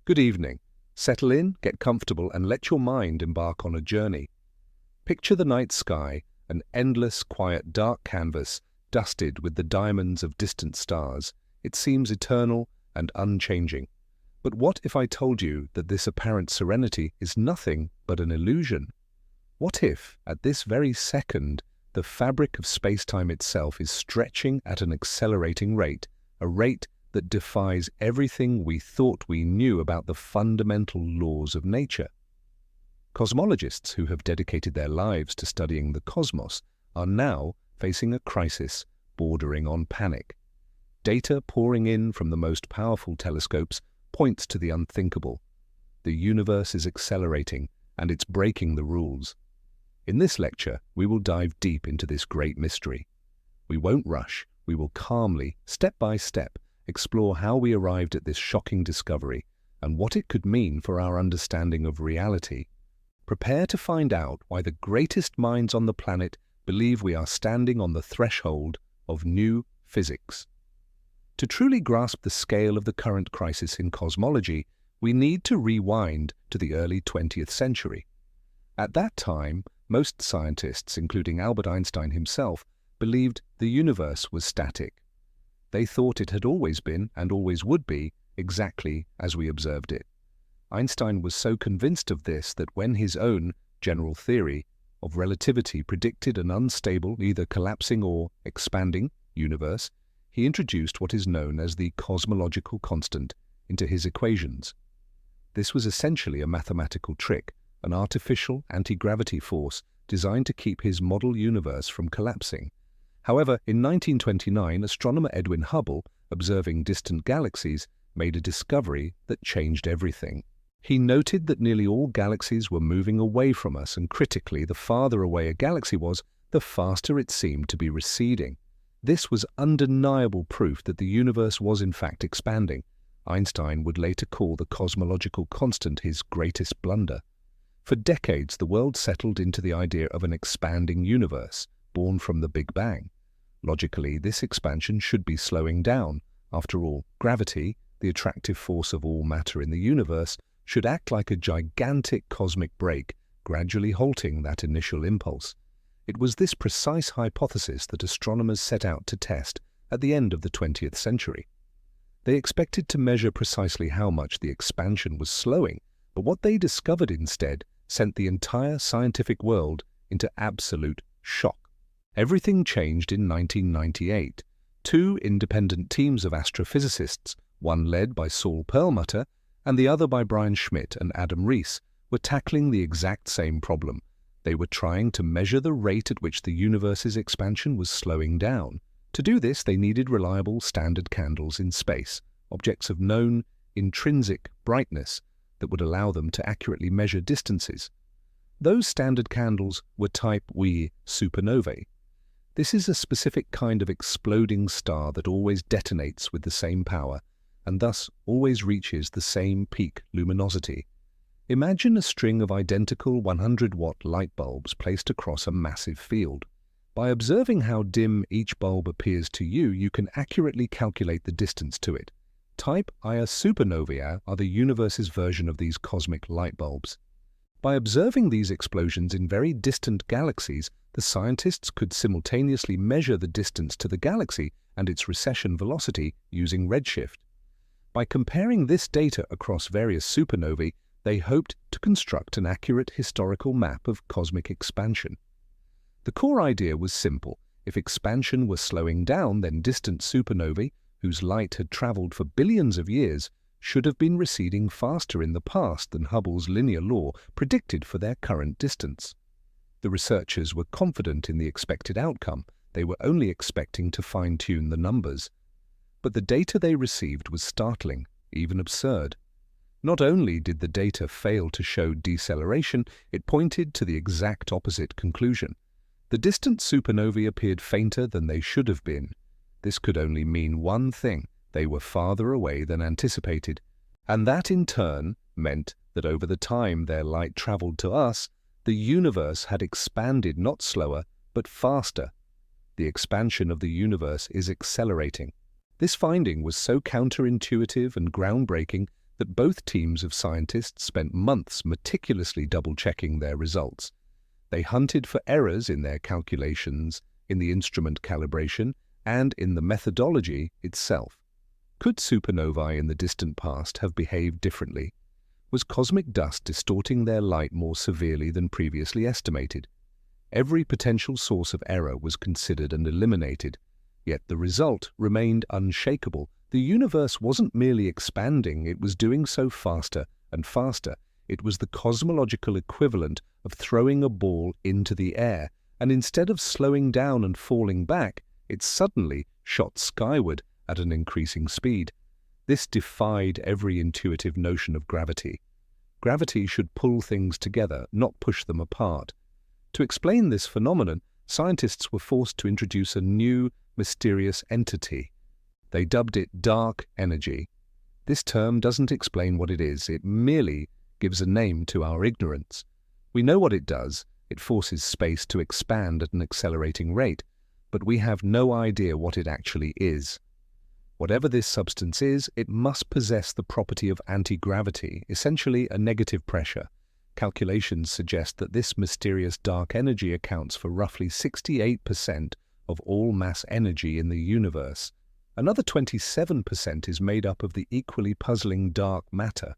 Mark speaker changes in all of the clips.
Speaker 1: Good evening. Settle in, get comfortable, and let your mind embark on a journey. Picture the night sky, an endless, quiet, dark canvas, dusted with the diamonds of distant stars. It seems eternal and unchanging. But what if I told you that this apparent serenity is nothing but an illusion? What if, at this very second, the fabric of space-time itself is stretching at an accelerating rate, a rate that defies everything we thought we knew about the fundamental laws of nature? Cosmologists who have dedicated their lives to studying the cosmos are now facing a crisis bordering on panic. Data pouring in from the most powerful telescopes points to the unthinkable. The universe is accelerating, and it's breaking the rules. In this lecture, we will dive deep into this great mystery. We won't rush. We will calmly, step by step, explore how we arrived at this shocking discovery and what it could mean for our understanding of reality. Prepare to find out why the greatest minds on the planet believe we are standing on the threshold of new physics. To truly grasp the scale of the current crisis in cosmology, we need to rewind to the early 20th century. At that time, most scientists, including Albert Einstein himself, believed the universe was static. They thought it had always been and always would be exactly as we observed it. Einstein was so convinced of this that when his own general theory of relativity predicted an unstable, either collapsing or expanding, universe, he introduced what is known as the cosmological constant into his equations. This was essentially a mathematical trick, an artificial anti-gravity force designed to keep his model universe from collapsing. However, in 1929, astronomer Edwin Hubble, observing distant galaxies, made a discovery that changed everything. He noted that nearly all galaxies were moving away from us, and critically, the farther away a galaxy was, the faster it seemed to be receding. This was undeniable proof that the universe was in fact expanding. Einstein would later call the cosmological constant his greatest blunder. For decades, the world settled into the idea of an expanding universe, born from the Big Bang. Logically, this expansion should be slowing down. After all, gravity, the attractive force of all matter in the universe, should act like a gigantic cosmic brake, gradually halting that initial impulse. It was this precise hypothesis that astronomers set out to test at the end of the 20th century. They expected to measure precisely how much the expansion was slowing, but what they discovered instead sent the entire scientific world into absolute shock. Everything changed in 1998. Two independent teams of astrophysicists, one led by Saul Perlmutter and the other by Brian Schmidt and Adam Rees, were tackling the exact same problem. They were trying to measure the rate at which the universe's expansion was slowing down. To do this, they needed reliable standard candles in space, objects of known intrinsic brightness that would allow them to accurately measure distances. Those standard candles were type Wi supernovae. This is a specific kind of exploding star that always detonates with the same power and thus always reaches the same peak luminosity. Imagine a string of identical 100-watt light bulbs placed across a massive field. By observing how dim each bulb appears to you, you can accurately calculate the distance to it. Type Ia supernovae are the universe's version of these cosmic light bulbs. By observing these explosions in very distant galaxies, the scientists could simultaneously measure the distance to the galaxy and its recession velocity using redshift. By comparing this data across various supernovae, they hoped to construct an accurate historical map of cosmic expansion. The core idea was simple. If expansion were slowing down, then distant supernovae, whose light had traveled for billions of years, should have been receding faster in the past than Hubble's linear law predicted for their current distance. The researchers were confident in the expected outcome. They were only expecting to fine-tune the numbers. But the data they received was startling, even absurd. Not only did the data fail to show deceleration, it pointed to the exact opposite conclusion. The distant supernovae appeared fainter than they should have been. This could only mean one thing: they were farther away than anticipated, and that in turn meant that over the time their light traveled to us, the universe had expanded not slower, but faster. The expansion of the universe is accelerating. This finding was so counterintuitive and groundbreaking that both teams of scientists spent months meticulously double-checking their results. They hunted for errors in their calculations, in the instrument calibration, and in the methodology itself. Could supernovae in the distant past have behaved differently? Was cosmic dust distorting their light more severely than previously estimated? Every potential source of error was considered and eliminated, yet the result remained unshakable. The universe wasn't merely expanding, it was doing so faster and faster. It was the cosmological equivalent of throwing a ball into the air, and instead of slowing down and falling back, it suddenly shot skyward at an increasing speed. This defied every intuitive notion of gravity. Gravity should pull things together, not push them apart. To explain this phenomenon, scientists were forced to introduce a new, mysterious entity. They dubbed it dark energy. This term doesn't explain what it is, it merely gives a name to our ignorance. We know what it does, it forces space to expand at an accelerating rate, but we have no idea what it actually is. Whatever this substance is, it must possess the property of anti-gravity, essentially a negative pressure. Calculations suggest that this mysterious dark energy accounts for roughly 68% of all mass energy in the universe. Another 27% is made up of the equally puzzling dark matter.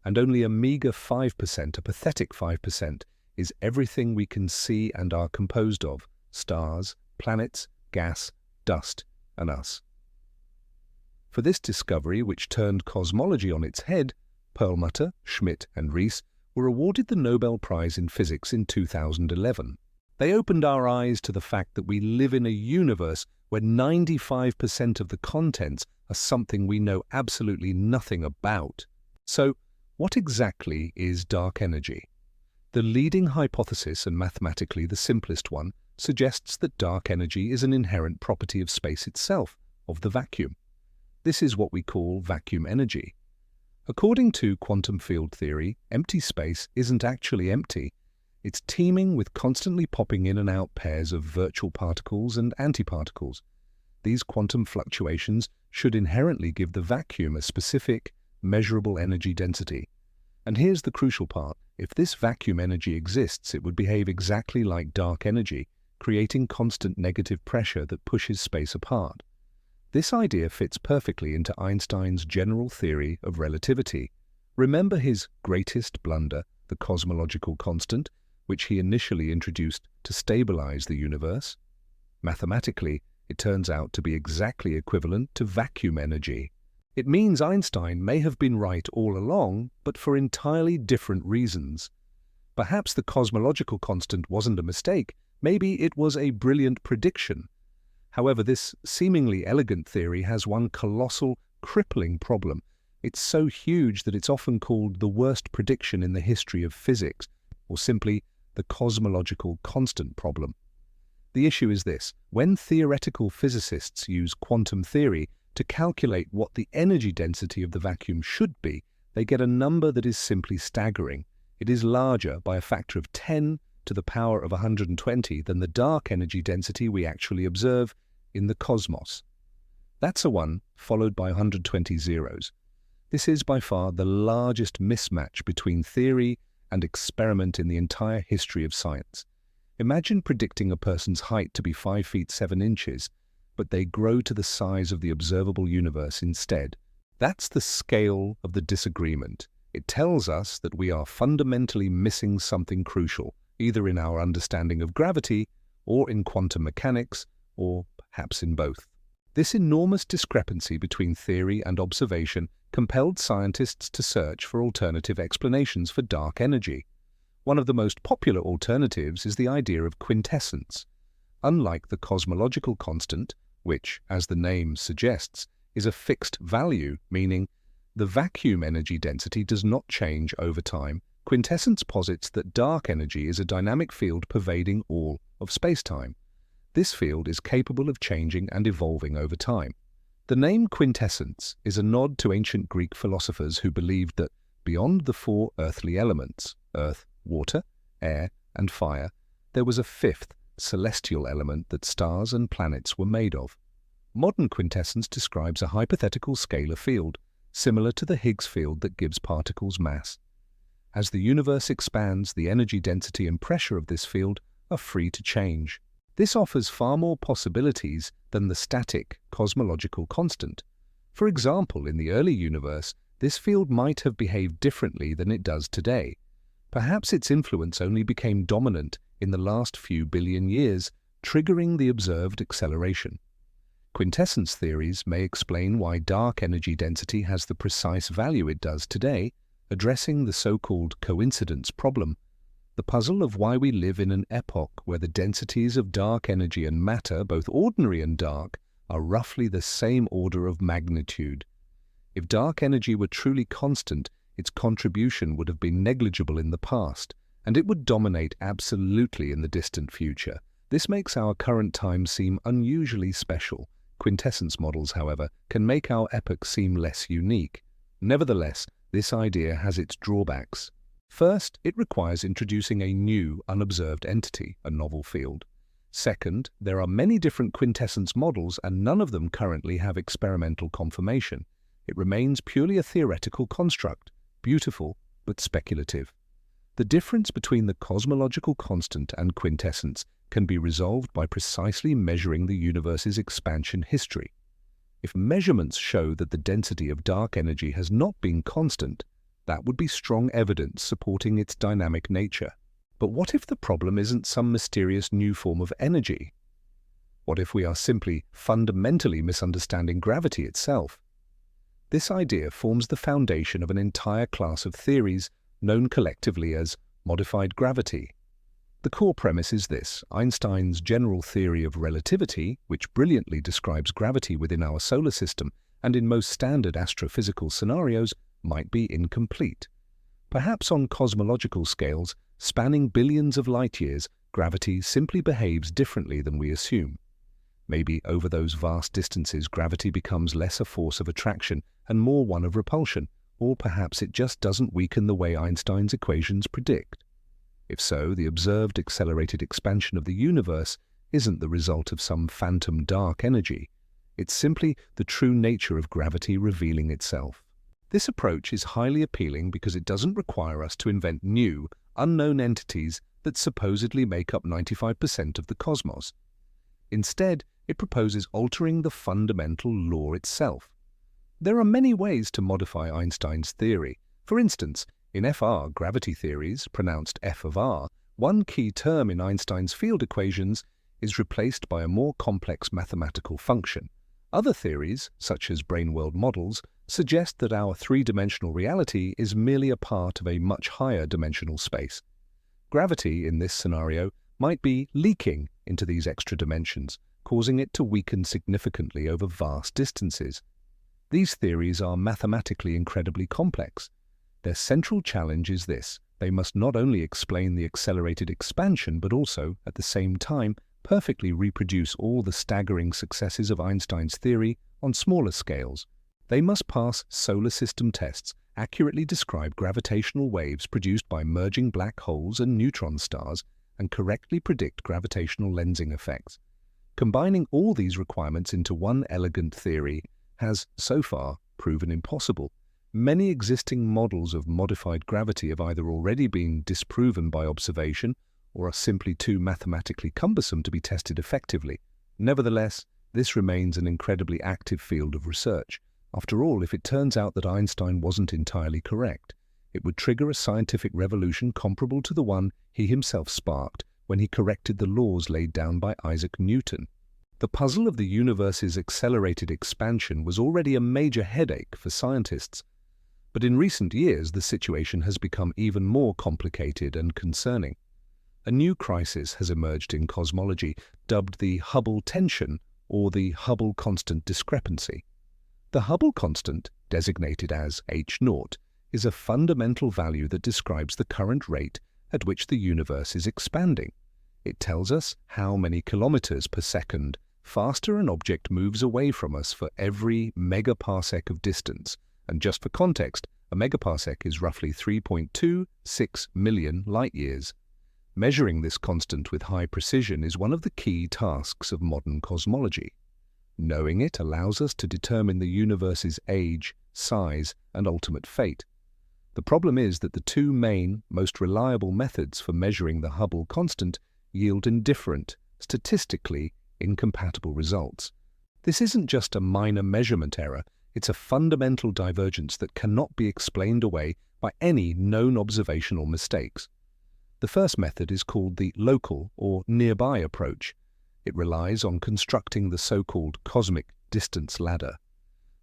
Speaker 1: And only a meager 5%, a pathetic 5%, is everything we can see and are composed of: stars, planets, gas, dust, and us. For this discovery, which turned cosmology on its head, Perlmutter, Schmidt, and Rees were awarded the Nobel Prize in Physics in 2011. They opened our eyes to the fact that we live in a universe where 95% of the contents are something we know absolutely nothing about. So, what exactly is dark energy? The leading hypothesis, and mathematically the simplest one, suggests that dark energy is an inherent property of space itself, of the vacuum. This is what we call vacuum energy. According to quantum field theory, empty space isn't actually empty. It's teeming with constantly popping in and out pairs of virtual particles and antiparticles. These quantum fluctuations should inherently give the vacuum a specific, measurable energy density. And here's the crucial part: if this vacuum energy exists, it would behave exactly like dark energy, creating constant negative pressure that pushes space apart. This idea fits perfectly into Einstein's general theory of relativity. Remember his greatest blunder, the cosmological constant, which he initially introduced to stabilize the universe? Mathematically, it turns out to be exactly equivalent to vacuum energy. It means Einstein may have been right all along, but for entirely different reasons. Perhaps the cosmological constant wasn't a mistake, maybe it was a brilliant prediction. However, this seemingly elegant theory has one colossal, crippling problem. It's so huge that it's often called the worst prediction in the history of physics, or simply the cosmological constant problem. The issue is this: when theoretical physicists use quantum theory to calculate what the energy density of the vacuum should be, they get a number that is simply staggering. It is larger by a factor of 10 to the power of 120 than the dark energy density we actually observe in the cosmos. That's a 1 followed by 120 zeros. This is by far the largest mismatch between theory and experiment in the entire history of science. Imagine predicting a person's height to be 5 feet 7 inches, but they grow to the size of the observable universe instead. That's the scale of the disagreement. It tells us that we are fundamentally missing something crucial, either in our understanding of gravity, or in quantum mechanics, or perhaps in both. This enormous discrepancy between theory and observation compelled scientists to search for alternative explanations for dark energy. One of the most popular alternatives is the idea of quintessence. Unlike the cosmological constant, which, as the name suggests, is a fixed value, meaning the vacuum energy density does not change over time, quintessence posits that dark energy is a dynamic field pervading all of spacetime. This field is capable of changing and evolving over time. The name quintessence is a nod to ancient Greek philosophers who believed that beyond the 4 earthly elements, earth, water, air, and fire, there was a 5th, celestial element that stars and planets were made of. Modern quintessence describes a hypothetical scalar field, similar to the Higgs field that gives particles mass. As the universe expands, the energy density and pressure of this field are free to change. This offers far more possibilities than the static cosmological constant. For example, in the early universe, this field might have behaved differently than it does today. Perhaps its influence only became dominant in the last few billion years, triggering the observed acceleration. Quintessence theories may explain why dark energy density has the precise value it does today, addressing the so-called coincidence problem, the puzzle of why we live in an epoch where the densities of dark energy and matter, both ordinary and dark, are roughly the same order of magnitude. If dark energy were truly constant, its contribution would have been negligible in the past, and it would dominate absolutely in the distant future. This makes our current time seem unusually special. Quintessence models, however, can make our epoch seem less unique. Nevertheless, this idea has its drawbacks. First, it requires introducing a new, unobserved entity, a novel field. Second, there are many different quintessence models and none of them currently have experimental confirmation. It remains purely a theoretical construct, beautiful but speculative. The difference between the cosmological constant and quintessence can be resolved by precisely measuring the universe's expansion history. If measurements show that the density of dark energy has not been constant, that would be strong evidence supporting its dynamic nature. But what if the problem isn't some mysterious new form of energy? What if we are simply fundamentally misunderstanding gravity itself? This idea forms the foundation of an entire class of theories known collectively as modified gravity. The core premise is this: Einstein's general theory of relativity, which brilliantly describes gravity within our solar system and in most standard astrophysical scenarios, might be incomplete. Perhaps on cosmological scales, spanning billions of light-years, gravity simply behaves differently than we assume. Maybe over those vast distances, gravity becomes less a force of attraction and more one of repulsion, or perhaps it just doesn't weaken the way Einstein's equations predict. If so, the observed accelerated expansion of the universe isn't the result of some phantom dark energy. It's simply the true nature of gravity revealing itself. This approach is highly appealing because it doesn't require us to invent new, unknown entities that supposedly make up 95% of the cosmos. Instead, it proposes altering the fundamental law itself. There are many ways to modify Einstein's theory. For instance, in FR gravity theories, pronounced F of R, one key term in Einstein's field equations is replaced by a more complex mathematical function. Other theories, such as brain-world models, suggest that our three-dimensional reality is merely a part of a much higher dimensional space. Gravity, in this scenario, might be leaking into these extra dimensions, causing it to weaken significantly over vast distances. These theories are mathematically incredibly complex. Their central challenge is this: they must not only explain the accelerated expansion, but also, at the same time, perfectly reproduce all the staggering successes of Einstein's theory on smaller scales. They must pass solar system tests, accurately describe gravitational waves produced by merging black holes and neutron stars, and correctly predict gravitational lensing effects. Combining all these requirements into one elegant theory has, so far, proven impossible. Many existing models of modified gravity have either already been disproven by observation or are simply too mathematically cumbersome to be tested effectively. Nevertheless, this remains an incredibly active field of research. After all, if it turns out that Einstein wasn't entirely correct, it would trigger a scientific revolution comparable to the one he himself sparked when he corrected the laws laid down by Isaac Newton. The puzzle of the universe's accelerated expansion was already a major headache for scientists, but in recent years the situation has become even more complicated and concerning. A new crisis has emerged in cosmology, dubbed the Hubble Tension or the Hubble constant discrepancy. The Hubble constant, designated as h0, is a fundamental value that describes the current rate at which the universe is expanding. It tells us how many kilometers per second faster an object moves away from us for every megaparsec of distance. And just for context, a megaparsec is roughly 3.26 million light-years. Measuring this constant with high precision is one of the key tasks of modern cosmology. Knowing it allows us to determine the universe's age size, and ultimate fate. The problem is that the two main, most reliable methods for measuring the Hubble constant yield indifferent, statistically incompatible results. This isn't just a minor measurement error, it's a fundamental divergence that cannot be explained away by any known observational mistakes. The first method is called the local or nearby approach. It relies on constructing the so-called cosmic distance ladder.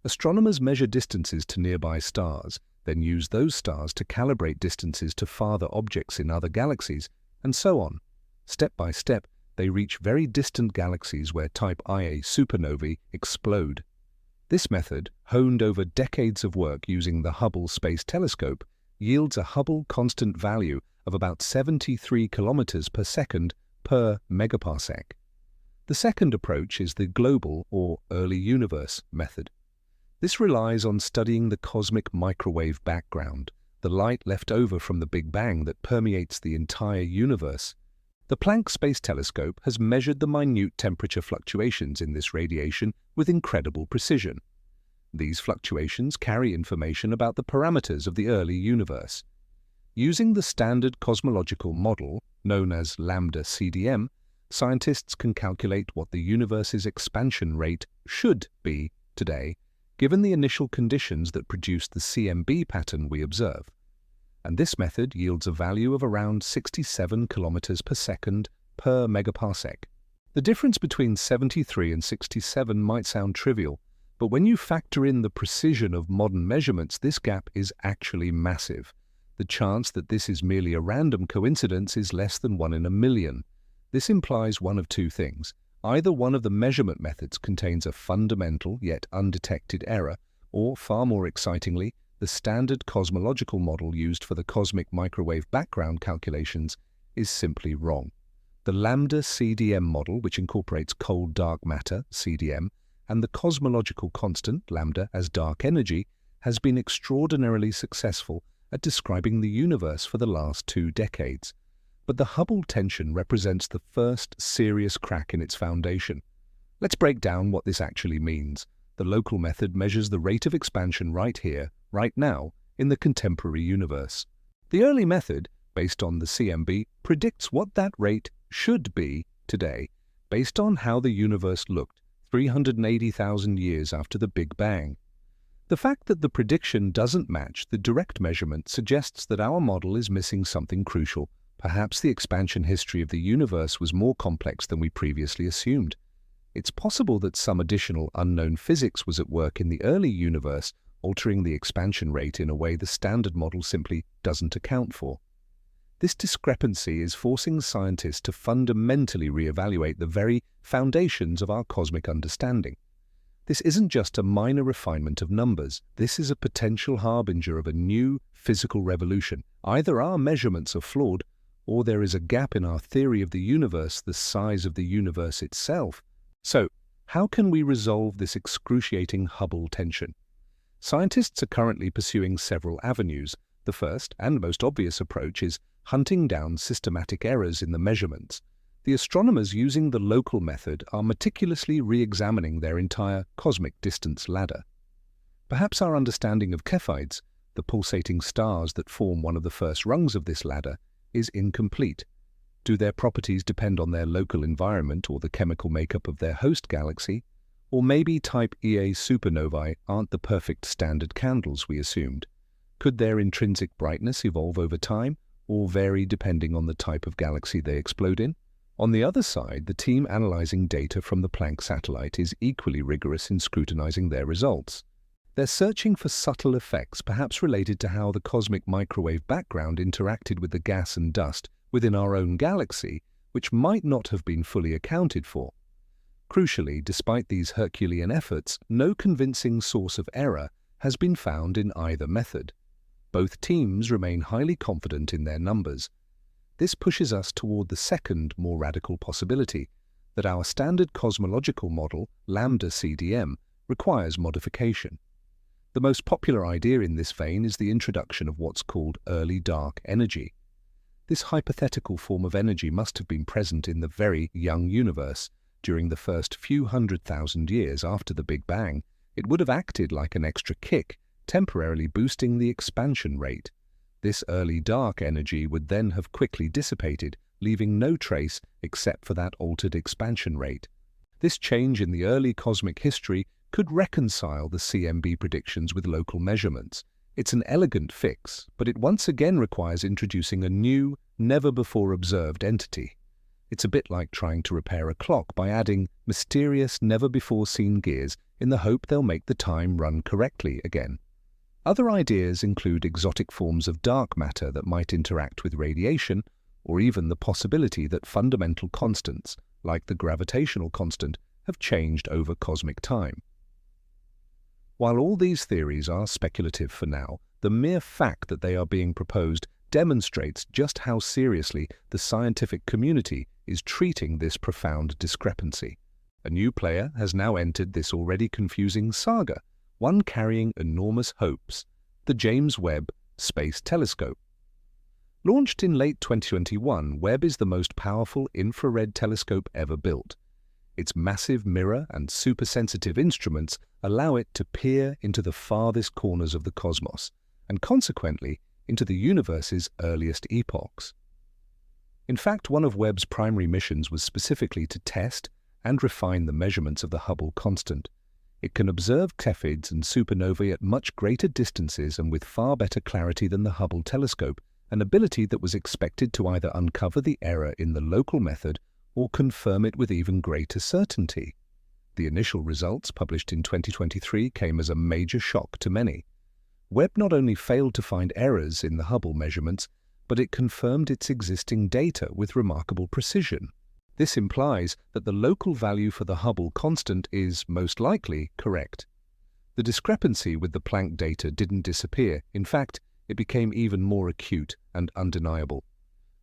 Speaker 1: Astronomers measure distances to nearby stars, then use those stars to calibrate distances to farther objects in other galaxies, and so on. Step by step, they reach very distant galaxies where type Ia supernovae explode. This method, honed over decades of work using the Hubble Space Telescope, yields a Hubble constant value of about 73 kilometers per second per megaparsec. The second approach is the global or early universe method. This relies on studying the cosmic microwave background, the light left over from the Big Bang that permeates the entire universe. The Planck Space Telescope has measured the minute temperature fluctuations in this radiation with incredible precision. These fluctuations carry information about the parameters of the early universe. Using the standard cosmological model, known as lambda CDM, scientists can calculate what the universe's expansion rate should be today, given the initial conditions that produce the CMB pattern we observe. And this method yields a value of around 67 kilometers per second per megaparsec. The difference between 73 and 67 might sound trivial, but when you factor in the precision of modern measurements, this gap is actually massive. The chance that this is merely a random coincidence is less than 1 in a million. This implies one of two things. Either one of the measurement methods contains a fundamental yet undetected error, or, far more excitingly, the standard cosmological model used for the cosmic microwave background calculations is simply wrong. The lambda CDM model, which incorporates cold dark matter, CDM, and the cosmological constant, lambda, as dark energy, has been extraordinarily successful at describing the universe for the last 2 decades. But the Hubble tension represents the first serious crack in its foundation. Let's break down what this actually means. The local method measures the rate of expansion right here, right now, in the contemporary universe. The early method, based on the CMB, predicts what that rate should be today, based on how the universe looked 380,000 years after the Big Bang. The fact that the prediction doesn't match the direct measurement suggests that our model is missing something crucial. Perhaps the expansion history of the universe was more complex than we previously assumed. It's possible that some additional unknown physics was at work in the early universe, altering the expansion rate in a way the standard model simply doesn't account for. This discrepancy is forcing scientists to fundamentally reevaluate the very foundations of our cosmic understanding. This isn't just a minor refinement of numbers. This is a potential harbinger of a new physical revolution. Either our measurements are flawed, or there is a gap in our theory of the universe, the size of the universe itself. So, how can we resolve this excruciating Hubble tension? Scientists are currently pursuing several avenues. The first and most obvious approach is hunting down systematic errors in the measurements. The astronomers using the local method are meticulously re-examining their entire cosmic distance ladder. Perhaps our understanding of Cepheids, the pulsating stars that form one of the first rungs of this ladder, is incomplete. Do their properties depend on their local environment or the chemical makeup of their host galaxy? Or maybe type Ia supernovae aren't the perfect standard candles we assumed? Could their intrinsic brightness evolve over time, or vary depending on the type of galaxy they explode in? On the other side, the team analyzing data from the Planck satellite is equally rigorous in scrutinizing their results. They're searching for subtle effects, perhaps related to how the cosmic microwave background interacted with the gas and dust within our own galaxy, which might not have been fully accounted for. Crucially, despite these Herculean efforts, no convincing source of error has been found in either method. Both teams remain highly confident in their numbers. This pushes us toward the second, more radical possibility, that our standard cosmological model, lambda CDM, requires modification. The most popular idea in this vein is the introduction of what's called early dark energy. This hypothetical form of energy must have been present in the very young universe. During the first few 100,000 years after the Big Bang, it would have acted like an extra kick, temporarily boosting the expansion rate. This early dark energy would then have quickly dissipated, leaving no trace except for that altered expansion rate. This change in the early cosmic history could reconcile the CMB predictions with local measurements. It's an elegant fix, but it once again requires introducing a new, never-before-observed entity. It's a bit like trying to repair a clock by adding mysterious, never-before-seen gears in the hope they'll make the time run correctly again. Other ideas include exotic forms of dark matter that might interact with radiation, or even the possibility that fundamental constants, like the gravitational constant, have changed over cosmic time. While all these theories are speculative for now, the mere fact that they are being proposed demonstrates just how seriously the scientific community is treating this profound discrepancy. A new player has now entered this already confusing saga, one carrying enormous hopes: the James Webb Space Telescope. Launched in late 2021, Webb is the most powerful infrared telescope ever built. Its massive mirror and super-sensitive instruments allow it to peer into the farthest corners of the cosmos, and consequently into the universe's earliest epochs. In fact, one of Webb's primary missions was specifically to test and refine the measurements of the Hubble constant. It can observe Cepheids and supernovae at much greater distances and with far better clarity than the Hubble telescope, an ability that was expected to either uncover the error in the local method or confirm it with even greater certainty. The initial results, published in 2023, came as a major shock to many. Webb not only failed to find errors in the Hubble measurements, but it confirmed its existing data with remarkable precision. This implies that the local value for the Hubble constant is, most likely, correct. The discrepancy with the Planck data didn't disappear. In fact, it became even more acute and undeniable.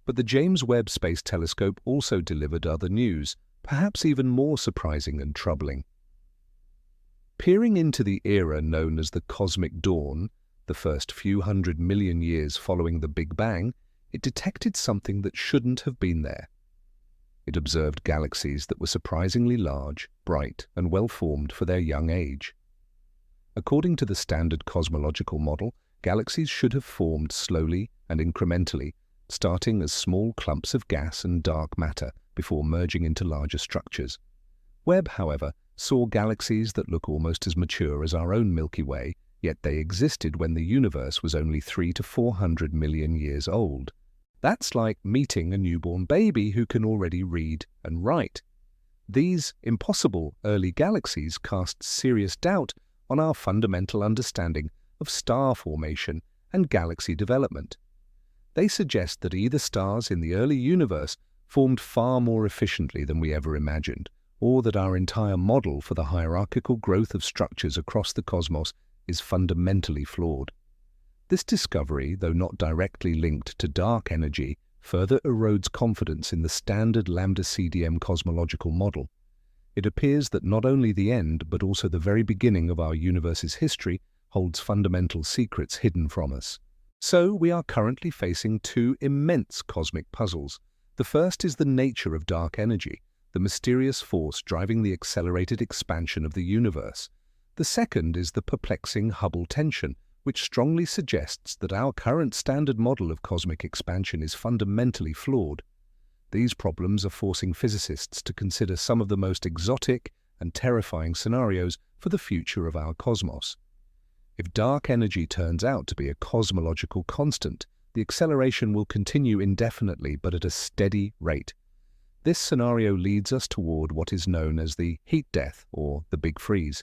Speaker 1: But the James Webb Space Telescope also delivered other news, perhaps even more surprising and troubling. Peering into the era known as the Cosmic Dawn, the first few 100 million years following the Big Bang, it detected something that shouldn't have been there. It observed galaxies that were surprisingly large, bright, and well-formed for their young age. According to the standard cosmological model, galaxies should have formed slowly and incrementally, starting as small clumps of gas and dark matter before merging into larger structures. Webb, however, saw galaxies that look almost as mature as our own Milky Way, yet they existed when the universe was only 300 to 400 million years old. That's like meeting a newborn baby who can already read and write. These impossible early galaxies cast serious doubt on our fundamental understanding of star formation and galaxy development. They suggest that either stars in the early universe formed far more efficiently than we ever imagined, or that our entire model for the hierarchical growth of structures across the cosmos is fundamentally flawed. This discovery, though not directly linked to dark energy, further erodes confidence in the standard lambda-CDM cosmological model. It appears that not only the end, but also the very beginning of our universe's history holds fundamental secrets hidden from us. So we are currently facing two immense cosmic puzzles. The first is the nature of dark energy, the mysterious force driving the accelerated expansion of the universe. The second is the perplexing Hubble tension, which strongly suggests that our current standard model of cosmic expansion is fundamentally flawed. These problems are forcing physicists to consider some of the most exotic and terrifying scenarios for the future of our cosmos. If dark energy turns out to be a cosmological constant, the acceleration will continue indefinitely but at a steady rate. This scenario leads us toward what is known as the heat death, or the Big Freeze.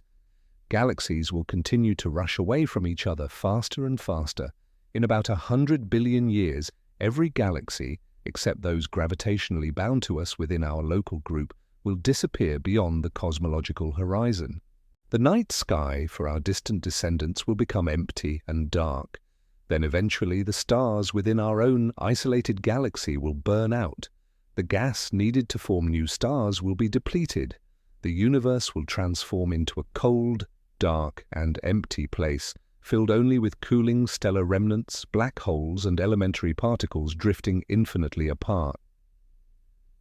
Speaker 1: Galaxies will continue to rush away from each other faster and faster. In about 100 billion years, every galaxy, except those gravitationally bound to us within our local group, will disappear beyond the cosmological horizon. The night sky for our distant descendants will become empty and dark. Then eventually the stars within our own isolated galaxy will burn out. The gas needed to form new stars will be depleted. The universe will transform into a cold, dark, and empty place, filled only with cooling stellar remnants, black holes, and elementary particles drifting infinitely apart.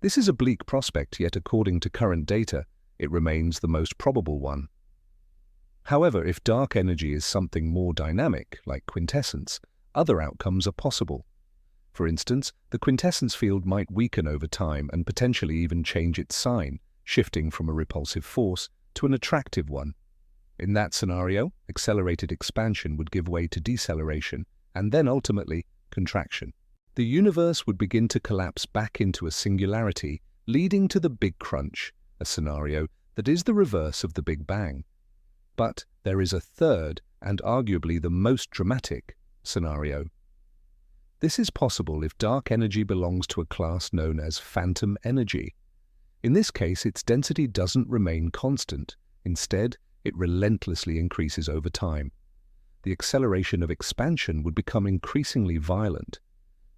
Speaker 1: This is a bleak prospect, yet according to current data, it remains the most probable one. However, if dark energy is something more dynamic, like quintessence, other outcomes are possible. For instance, the quintessence field might weaken over time and potentially even change its sign, shifting from a repulsive force to an attractive one. In that scenario, accelerated expansion would give way to deceleration, and then ultimately, contraction. The universe would begin to collapse back into a singularity, leading to the Big Crunch, a scenario that is the reverse of the Big Bang. But there is a third, and arguably the most dramatic, scenario. This is possible if dark energy belongs to a class known as phantom energy. In this case, its density doesn't remain constant. Instead, it relentlessly increases over time. The acceleration of expansion would become increasingly violent.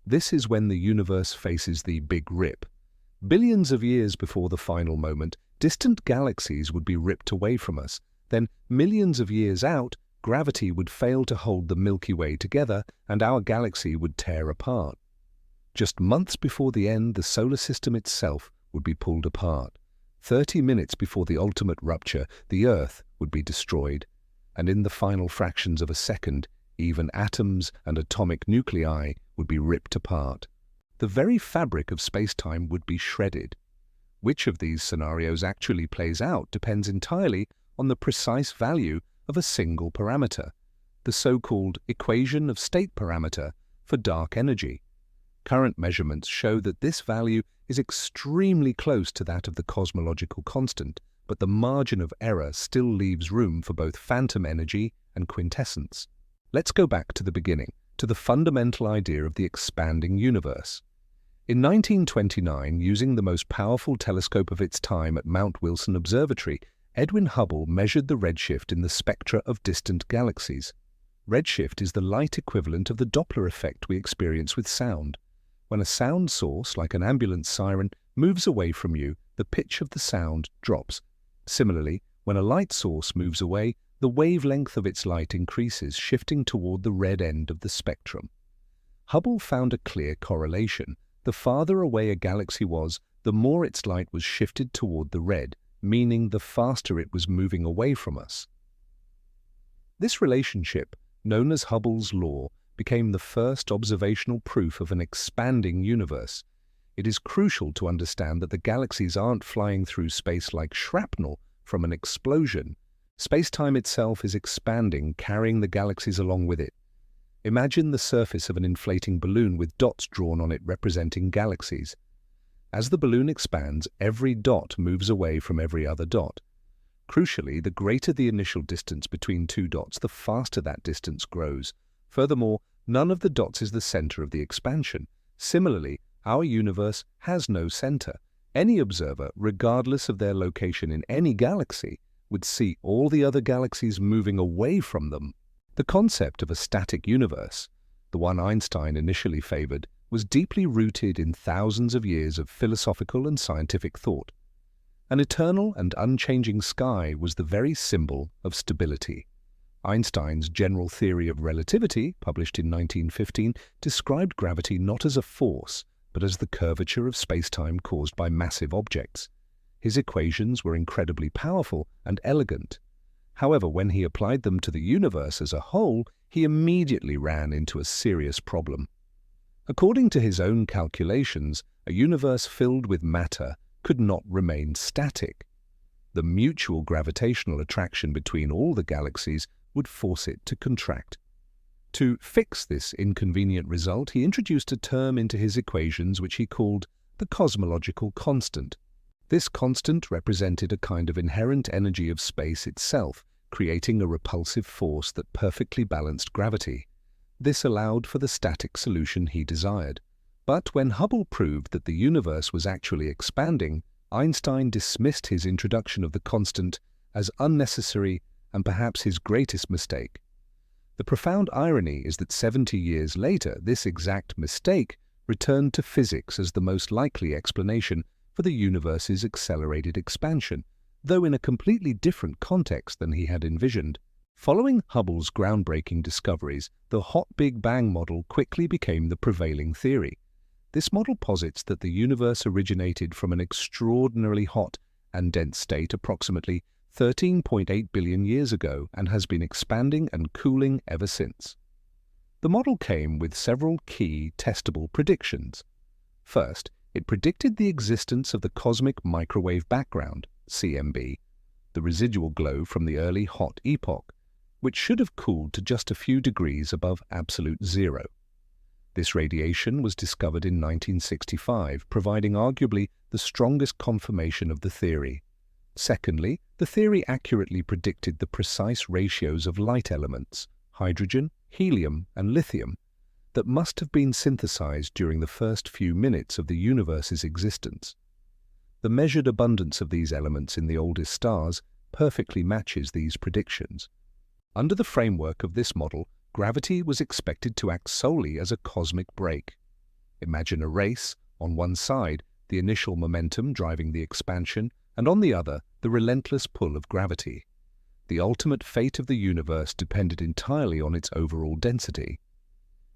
Speaker 1: This is when the universe faces the Big Rip. Billions of years before the final moment, distant galaxies would be ripped away from us. Then, millions of years out, gravity would fail to hold the Milky Way together and our galaxy would tear apart. Just months before the end, the solar system itself would be pulled apart. 30 minutes before the ultimate rupture, the Earth would be destroyed. And in the final fractions of a second, even atoms and atomic nuclei would be ripped apart. The very fabric of space-time would be shredded. Which of these scenarios actually plays out depends entirely on the precise value of a single parameter, the so-called equation of state parameter for dark energy. Current measurements show that this value is extremely close to that of the cosmological constant, but the margin of error still leaves room for both phantom energy and quintessence. Let's go back to the beginning, to the fundamental idea of the expanding universe. In 1929, using the most powerful telescope of its time at Mount Wilson Observatory, Edwin Hubble measured the redshift in the spectra of distant galaxies. Redshift is the light equivalent of the Doppler effect we experience with sound. When a sound source, like an ambulance siren, moves away from you, the pitch of the sound drops. Similarly, when a light source moves away, the wavelength of its light increases, shifting toward the red end of the spectrum. Hubble found a clear correlation. The farther away a galaxy was, the more its light was shifted toward the red, meaning the faster it was moving away from us. This relationship, known as Hubble's law, became the first observational proof of an expanding universe. It is crucial to understand that the galaxies aren't flying through space like shrapnel from an explosion. Space-time itself is expanding, carrying the galaxies along with it. Imagine the surface of an inflating balloon with dots drawn on it representing galaxies. As the balloon expands, every dot moves away from every other dot. Crucially, the greater the initial distance between two dots, the faster that distance grows. Furthermore, none of the dots is the center of the expansion. Similarly, our universe has no center. Any observer, regardless of their location in any galaxy, would see all the other galaxies moving away from them. The concept of a static universe, the one Einstein initially favored, was deeply rooted in thousands of years of philosophical and scientific thought. An eternal and unchanging sky was the very symbol of stability. Einstein's general theory of relativity, published in 1915, described gravity not as a force, but as the curvature of space-time caused by massive objects. His equations were incredibly powerful and elegant. However, when he applied them to the universe as a whole, he immediately ran into a serious problem. According to his own calculations, a universe filled with matter could not remain static. The mutual gravitational attraction between all the galaxies would force it to contract. To fix this inconvenient result, he introduced a term into his equations which he called the cosmological constant. This constant represented a kind of inherent energy of space itself, creating a repulsive force that perfectly balanced gravity. This allowed for the static solution he desired. But when Hubble proved that the universe was actually expanding, Einstein dismissed his introduction of the constant as unnecessary and perhaps his greatest mistake. The profound irony is that 70 years later, this exact mistake returned to physics as the most likely explanation for the universe's accelerated expansion, though in a completely different context than he had envisioned. Following Hubble's groundbreaking discoveries, the hot Big Bang model quickly became the prevailing theory. This model posits that the universe originated from an extraordinarily hot and dense state approximately 13.8 billion years ago and has been expanding and cooling ever since. The model came with several key testable predictions. First, it predicted the existence of the cosmic microwave background, CMB, the residual glow from the early hot epoch, which should have cooled to just a few degrees above absolute zero. This radiation was discovered in 1965, providing arguably the strongest confirmation of the theory. Secondly, the theory accurately predicted the precise ratios of light elements, hydrogen, helium, and lithium, that must have been synthesized during the first few minutes of the universe's existence. The measured abundance of these elements in the oldest stars perfectly matches these predictions. Under the framework of this model, gravity was expected to act solely as a cosmic brake. Imagine a race, on one side, the initial momentum driving the expansion, and on the other, the relentless pull of gravity. The ultimate fate of the universe depended entirely on its overall density.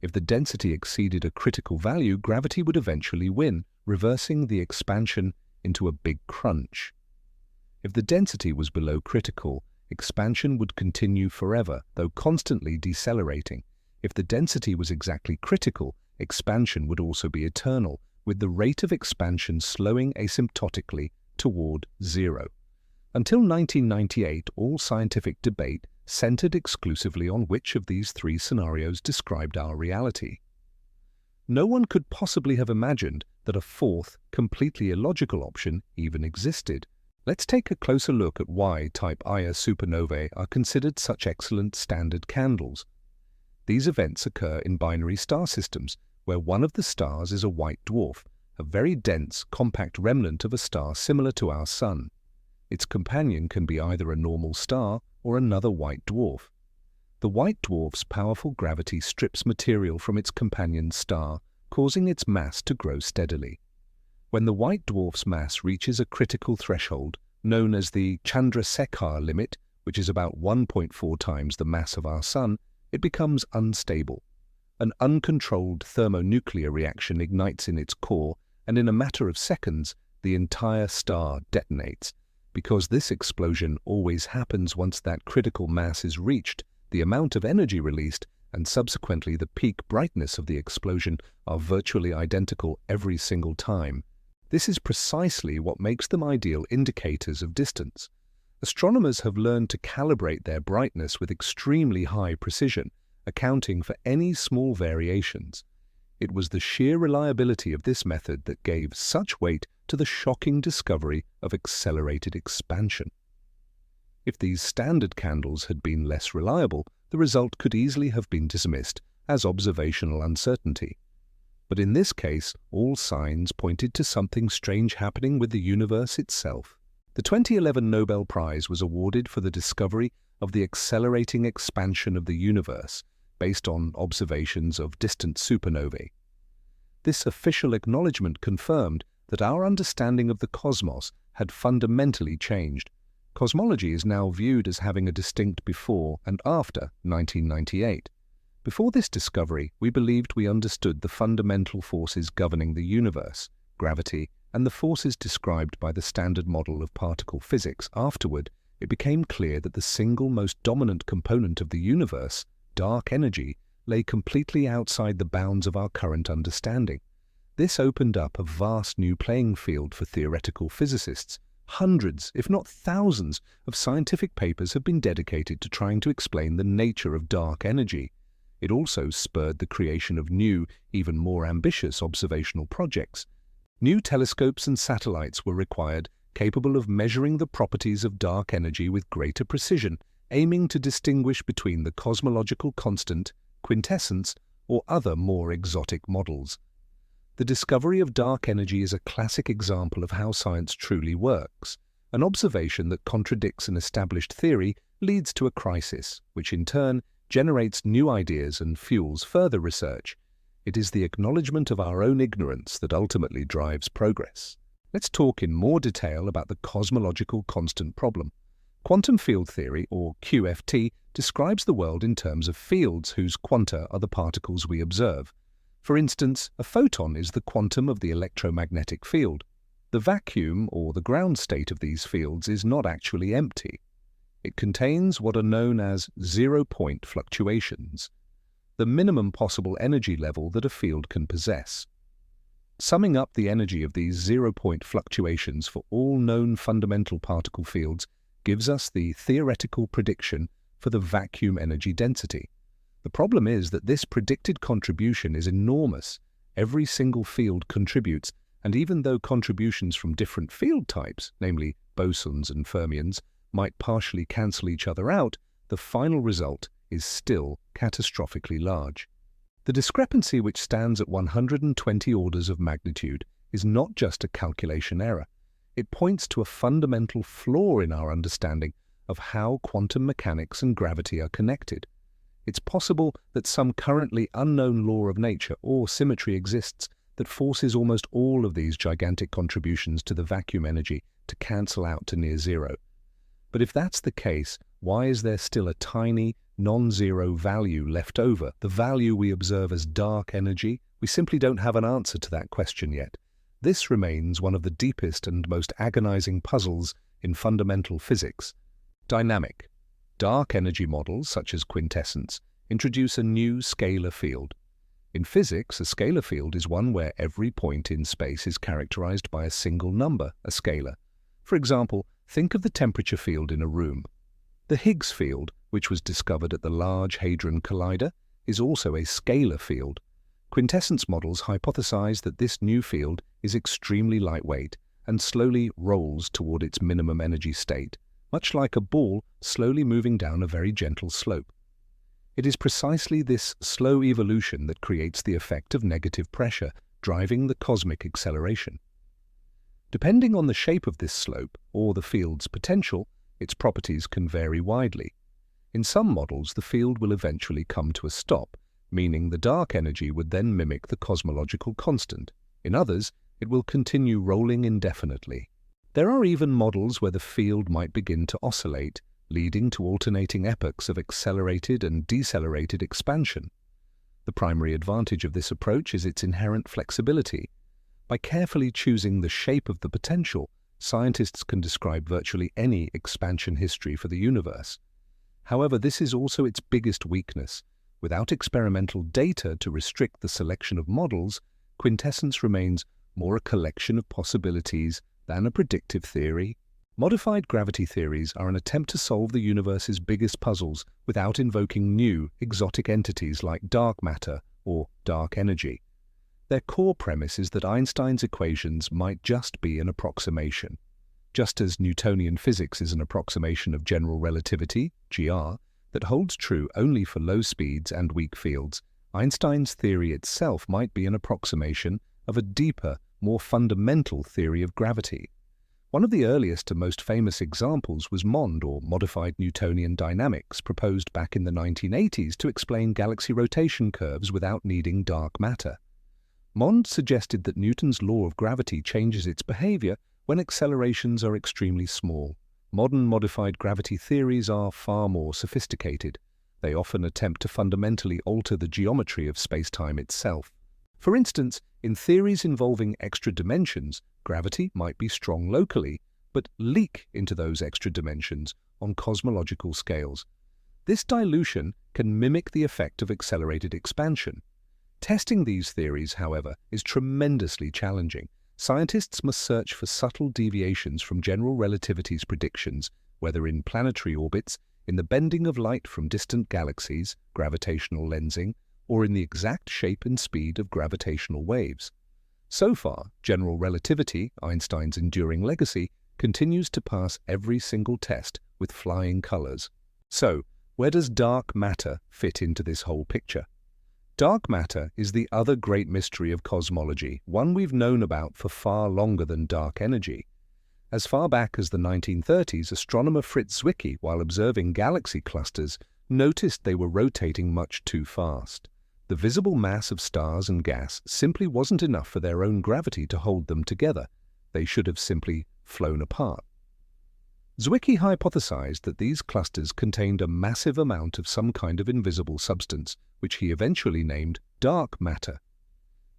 Speaker 1: If the density exceeded a critical value, gravity would eventually win, reversing the expansion into a big crunch. If the density was below critical, expansion would continue forever, though constantly decelerating. If the density was exactly critical, expansion would also be eternal, with the rate of expansion slowing asymptotically toward zero. Until 1998, all scientific debate centered exclusively on which of these three scenarios described our reality. No one could possibly have imagined that a fourth, completely illogical option even existed. Let's take a closer look at why type Ia supernovae are considered such excellent standard candles. These events occur in binary star systems, where one of the stars is a white dwarf, a very dense, compact remnant of a star similar to our Sun. Its companion can be either a normal star or another white dwarf. The white dwarf's powerful gravity strips material from its companion star, causing its mass to grow steadily. When the white dwarf's mass reaches a critical threshold, known as the Chandrasekhar limit, which is about 1.4 times the mass of our Sun, it becomes unstable. An uncontrolled thermonuclear reaction ignites in its core, and in a matter of seconds, the entire star detonates. Because this explosion always happens once that critical mass is reached, the amount of energy released and subsequently the peak brightness of the explosion are virtually identical every single time. This is precisely what makes them ideal indicators of distance. Astronomers have learned to calibrate their brightness with extremely high precision, accounting for any small variations. It was the sheer reliability of this method that gave such weight to the shocking discovery of accelerated expansion. If these standard candles had been less reliable, the result could easily have been dismissed as observational uncertainty. But in this case, all signs pointed to something strange happening with the universe itself. The 2011 Nobel Prize was awarded for the discovery of the accelerating expansion of the universe, based on observations of distant supernovae. This official acknowledgement confirmed that our understanding of the cosmos had fundamentally changed. Cosmology is now viewed as having a distinct before and after 1998. Before this discovery, we believed we understood the fundamental forces governing the universe, gravity, and the forces described by the standard model of particle physics. Afterward, it became clear that the single most dominant component of the universe, dark energy, lay completely outside the bounds of our current understanding. This opened up a vast new playing field for theoretical physicists. Hundreds, if not thousands, of scientific papers have been dedicated to trying to explain the nature of dark energy. It also spurred the creation of new, even more ambitious observational projects. New telescopes and satellites were required, capable of measuring the properties of dark energy with greater precision, aiming to distinguish between the cosmological constant, quintessence, or other more exotic models. The discovery of dark energy is a classic example of how science truly works. An observation that contradicts an established theory leads to a crisis, which in turn generates new ideas and fuels further research. It is the acknowledgement of our own ignorance that ultimately drives progress. Let's talk in more detail about the cosmological constant problem. Quantum field theory, or QFT, describes the world in terms of fields whose quanta are the particles we observe. For instance, a photon is the quantum of the electromagnetic field. The vacuum, or the ground state of these fields, is not actually empty. It contains what are known as zero-point fluctuations, the minimum possible energy level that a field can possess. Summing up the energy of these zero-point fluctuations for all known fundamental particle fields gives us the theoretical prediction for the vacuum energy density. The problem is that this predicted contribution is enormous. Every single field contributes, and even though contributions from different field types, namely bosons and fermions, might partially cancel each other out, the final result is still catastrophically large. The discrepancy, which stands at 120 orders of magnitude, is not just a calculation error. It points to a fundamental flaw in our understanding of how quantum mechanics and gravity are connected. It's possible that some currently unknown law of nature or symmetry exists that forces almost all of these gigantic contributions to the vacuum energy to cancel out to near zero. But if that's the case, why is there still a tiny, non-zero value left over, the value we observe as dark energy? We simply don't have an answer to that question yet. This remains one of the deepest and most agonizing puzzles in fundamental physics. Dynamic. Dark energy models, such as quintessence, introduce a new scalar field. In physics, a scalar field is one where every point in space is characterized by a single number, a scalar. For example, think of the temperature field in a room. The Higgs field, which was discovered at the Large Hadron Collider, is also a scalar field. Quintessence models hypothesize that this new field is extremely lightweight and slowly rolls toward its minimum energy state, much like a ball slowly moving down a very gentle slope. It is precisely this slow evolution that creates the effect of negative pressure, driving the cosmic acceleration. Depending on the shape of this slope, or the field's potential, its properties can vary widely. In some models, the field will eventually come to a stop, meaning the dark energy would then mimic the cosmological constant. In others, it will continue rolling indefinitely. There are even models where the field might begin to oscillate, leading to alternating epochs of accelerated and decelerated expansion. The primary advantage of this approach is its inherent flexibility. By carefully choosing the shape of the potential, scientists can describe virtually any expansion history for the universe. However, this is also its biggest weakness. Without experimental data to restrict the selection of models, quintessence remains more a collection of possibilities than a predictive theory. Modified gravity theories are an attempt to solve the universe's biggest puzzles without invoking new, exotic entities like dark matter or dark energy. Their core premise is that Einstein's equations might just be an approximation. Just as Newtonian physics is an approximation of general relativity, GR, that holds true only for low speeds and weak fields, Einstein's theory itself might be an approximation of a deeper, more fundamental theory of gravity. One of the earliest and most famous examples was MOND, or modified Newtonian dynamics, proposed back in the 1980s to explain galaxy rotation curves without needing dark matter. MOND suggested that Newton's law of gravity changes its behavior when accelerations are extremely small. Modern modified gravity theories are far more sophisticated. They often attempt to fundamentally alter the geometry of space-time itself. For instance, in theories involving extra dimensions, gravity might be strong locally, but leak into those extra dimensions on cosmological scales. This dilution can mimic the effect of accelerated expansion. Testing these theories, however, is tremendously challenging. Scientists must search for subtle deviations from general relativity's predictions, whether in planetary orbits, in the bending of light from distant galaxies, gravitational lensing, or in the exact shape and speed of gravitational waves. So far, general relativity, Einstein's enduring legacy, continues to pass every single test with flying colors. So, where does dark matter fit into this whole picture? Dark matter is the other great mystery of cosmology, one we've known about for far longer than dark energy. As far back as the 1930s, astronomer Fritz Zwicky, while observing galaxy clusters, noticed they were rotating much too fast. The visible mass of stars and gas simply wasn't enough for their own gravity to hold them together. They should have simply flown apart. Zwicky hypothesized that these clusters contained a massive amount of some kind of invisible substance, which he eventually named dark matter.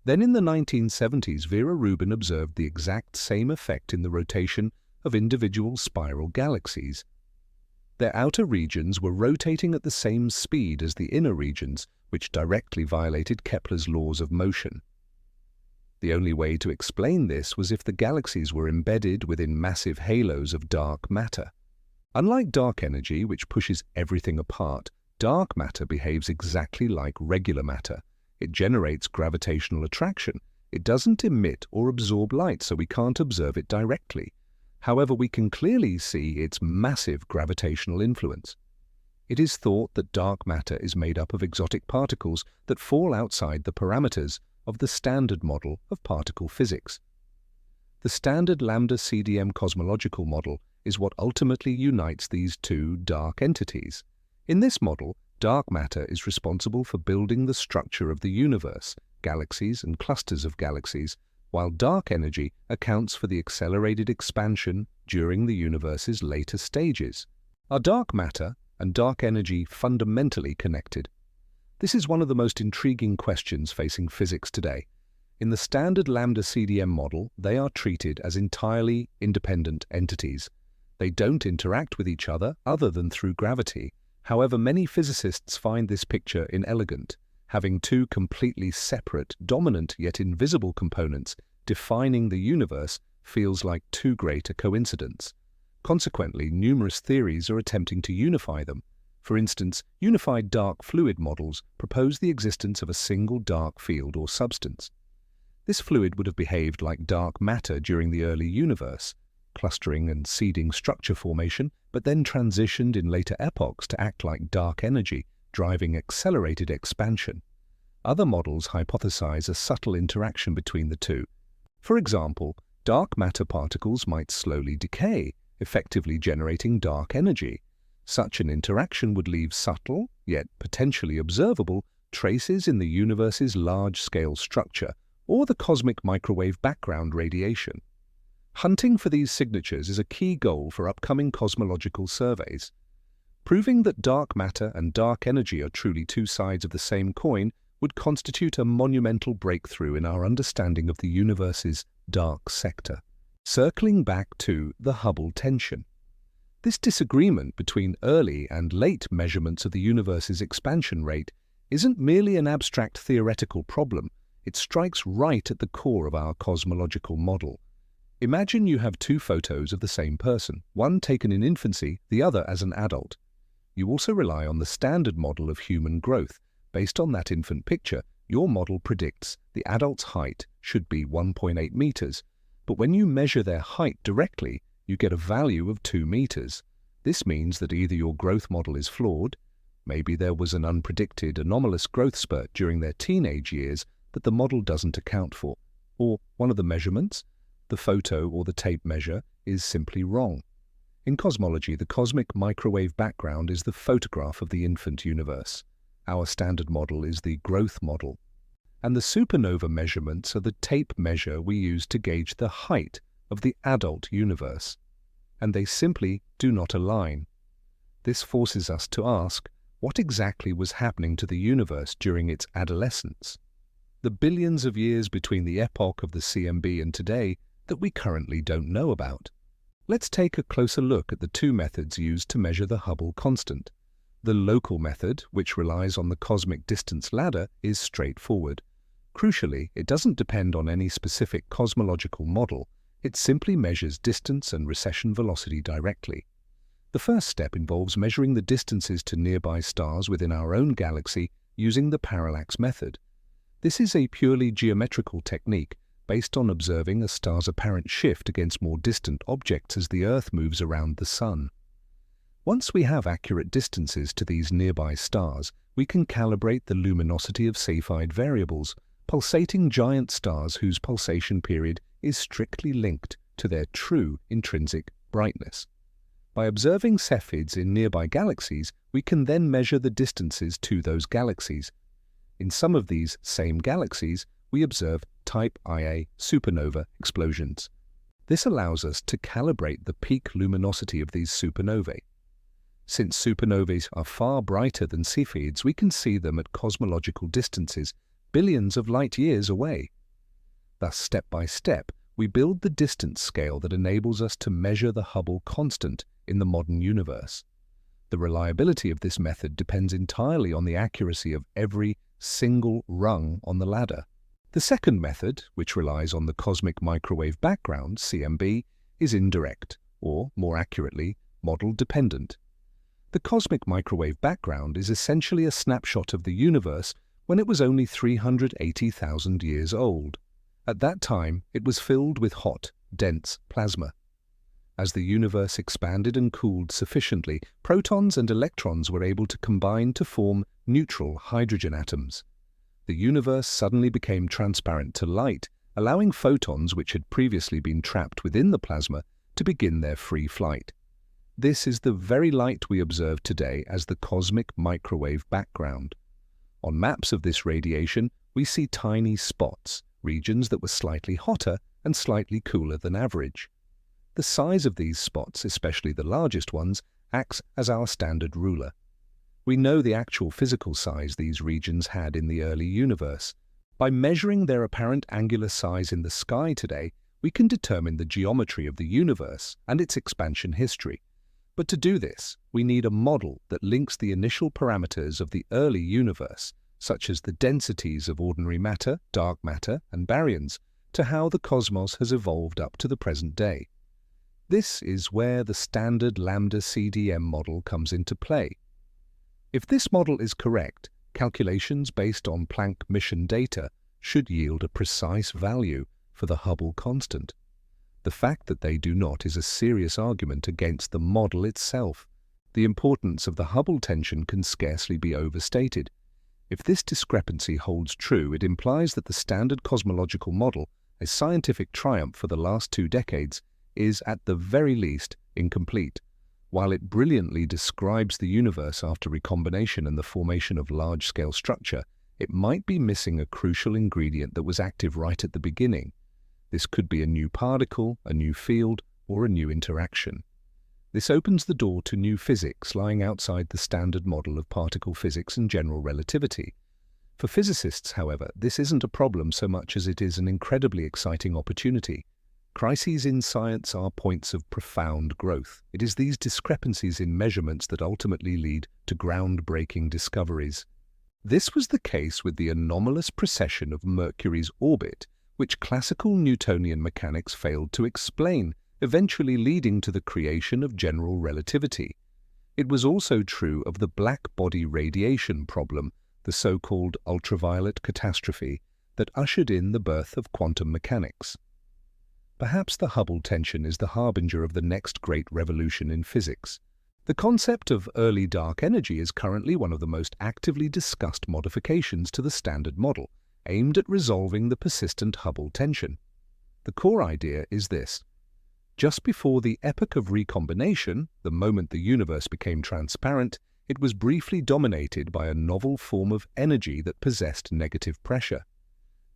Speaker 1: Then in the 1970s, Vera Rubin observed the exact same effect in the rotation of individual spiral galaxies. Their outer regions were rotating at the same speed as the inner regions, which directly violated Kepler's laws of motion. The only way to explain this was if the galaxies were embedded within massive halos of dark matter. Unlike dark energy, which pushes everything apart, dark matter behaves exactly like regular matter. It generates gravitational attraction. It doesn't emit or absorb light, so we can't observe it directly. However, we can clearly see its massive gravitational influence. It is thought that dark matter is made up of exotic particles that fall outside the parameters of the standard model of particle physics. The standard lambda-CDM cosmological model is what ultimately unites these two dark entities. In this model, dark matter is responsible for building the structure of the universe, galaxies and clusters of galaxies, while dark energy accounts for the accelerated expansion during the universe's later stages. Are dark matter and dark energy fundamentally connected? This is one of the most intriguing questions facing physics today. In the standard lambda-CDM model, they are treated as entirely independent entities. They don't interact with each other than through gravity. However, many physicists find this picture inelegant. Having two completely separate, dominant yet invisible components defining the universe feels like too great a coincidence. Consequently, numerous theories are attempting to unify them. For instance, unified dark fluid models propose the existence of a single dark field or substance. This fluid would have behaved like dark matter during the early universe, clustering and seeding structure formation, but then transitioned in later epochs to act like dark energy, driving accelerated expansion. Other models hypothesize a subtle interaction between the two. For example, dark matter particles might slowly decay, effectively generating dark energy. Such an interaction would leave subtle, yet potentially observable, traces in the universe's large-scale structure or the cosmic microwave background radiation. Hunting for these signatures is a key goal for upcoming cosmological surveys. Proving that dark matter and dark energy are truly two sides of the same coin would constitute a monumental breakthrough in our understanding of the universe's dark sector. Circling back to the Hubble tension. This disagreement between early and late measurements of the universe's expansion rate isn't merely an abstract theoretical problem, it strikes right at the core of our cosmological model. Imagine you have two photos of the same person, one taken in infancy, the other as an adult. You also rely on the standard model of human growth. Based on that infant picture, your model predicts the adult's height should be 1.8 meters, but when you measure their height directly, you get a value of 2 meters. This means that either your growth model is flawed, maybe there was an unpredicted anomalous growth spurt during their teenage years that the model doesn't account for, or one of the measurements, the photo or the tape measure, is simply wrong. In cosmology, the cosmic microwave background is the photograph of the infant universe. Our standard model is the growth model. And the supernova measurements are the tape measure we use to gauge the height of the adult universe. And they simply do not align. This forces us to ask, what exactly was happening to the universe during its adolescence? The billions of years between the epoch of the CMB and today that we currently don't know about. Let's take a closer look at the two methods used to measure the Hubble constant. The local method, which relies on the cosmic distance ladder, is straightforward. Crucially, it doesn't depend on any specific cosmological model. It simply measures distance and recession velocity directly. The first step involves measuring the distances to nearby stars within our own galaxy using the parallax method. This is a purely geometrical technique based on observing a star's apparent shift against more distant objects as the Earth moves around the Sun. Once we have accurate distances to these nearby stars, we can calibrate the luminosity of Cepheid variables, pulsating giant stars whose pulsation period is strictly linked to their true intrinsic brightness. By observing Cepheids in nearby galaxies, we can then measure the distances to those galaxies. In some of these same galaxies, we observe type Ia supernova explosions. This allows us to calibrate the peak luminosity of these supernovae. Since supernovae are far brighter than Cepheids, we can see them at cosmological distances, billions of light years away. Thus, step by step, we build the distance scale that enables us to measure the Hubble constant in the modern universe. The reliability of this method depends entirely on the accuracy of every single rung on the ladder. The second method, which relies on the cosmic microwave background, CMB, is indirect, or more accurately, model-dependent. The cosmic microwave background is essentially a snapshot of the universe when it was only 380,000 years old. At that time, it was filled with hot, dense plasma. As the universe expanded and cooled sufficiently, protons and electrons were able to combine to form neutral hydrogen atoms. The universe suddenly became transparent to light, allowing photons which had previously been trapped within the plasma to begin their free flight. This is the very light we observe today as the cosmic microwave background. On maps of this radiation, we see tiny spots, regions that were slightly hotter and slightly cooler than average. The size of these spots, especially the largest ones, acts as our standard ruler. We know the actual physical size these regions had in the early universe. By measuring their apparent angular size in the sky today, we can determine the geometry of the universe and its expansion history. But to do this, we need a model that links the initial parameters of the early universe, such as the densities of ordinary matter, dark matter, and baryons, to how the cosmos has evolved up to the present day. This is where the standard lambda CDM model comes into play. If this model is correct, calculations based on Planck mission data should yield a precise value for the Hubble constant. The fact that they do not is a serious argument against the model itself. The importance of the Hubble tension can scarcely be overstated. If this discrepancy holds true, it implies that the standard cosmological model, a scientific triumph for the last 2 decades, is at the very least incomplete. While it brilliantly describes the universe after recombination and the formation of large-scale structure, it might be missing a crucial ingredient that was active right at the beginning. This could be a new particle, a new field, or a new interaction. This opens the door to new physics lying outside the standard model of particle physics and general relativity. For physicists, however, this isn't a problem so much as it is an incredibly exciting opportunity. Crises in science are points of profound growth. It is these discrepancies in measurements that ultimately lead to groundbreaking discoveries. This was the case with the anomalous precession of Mercury's orbit, which classical Newtonian mechanics failed to explain, eventually leading to the creation of general relativity. It was also true of the black body radiation problem, the so-called ultraviolet catastrophe, that ushered in the birth of quantum mechanics. Perhaps the Hubble tension is the harbinger of the next great revolution in physics. The concept of early dark energy is currently one of the most actively discussed modifications to the standard model, aimed at resolving the persistent Hubble tension. The core idea is this. Just before the epoch of recombination, the moment the universe became transparent, it was briefly dominated by a novel form of energy that possessed negative pressure.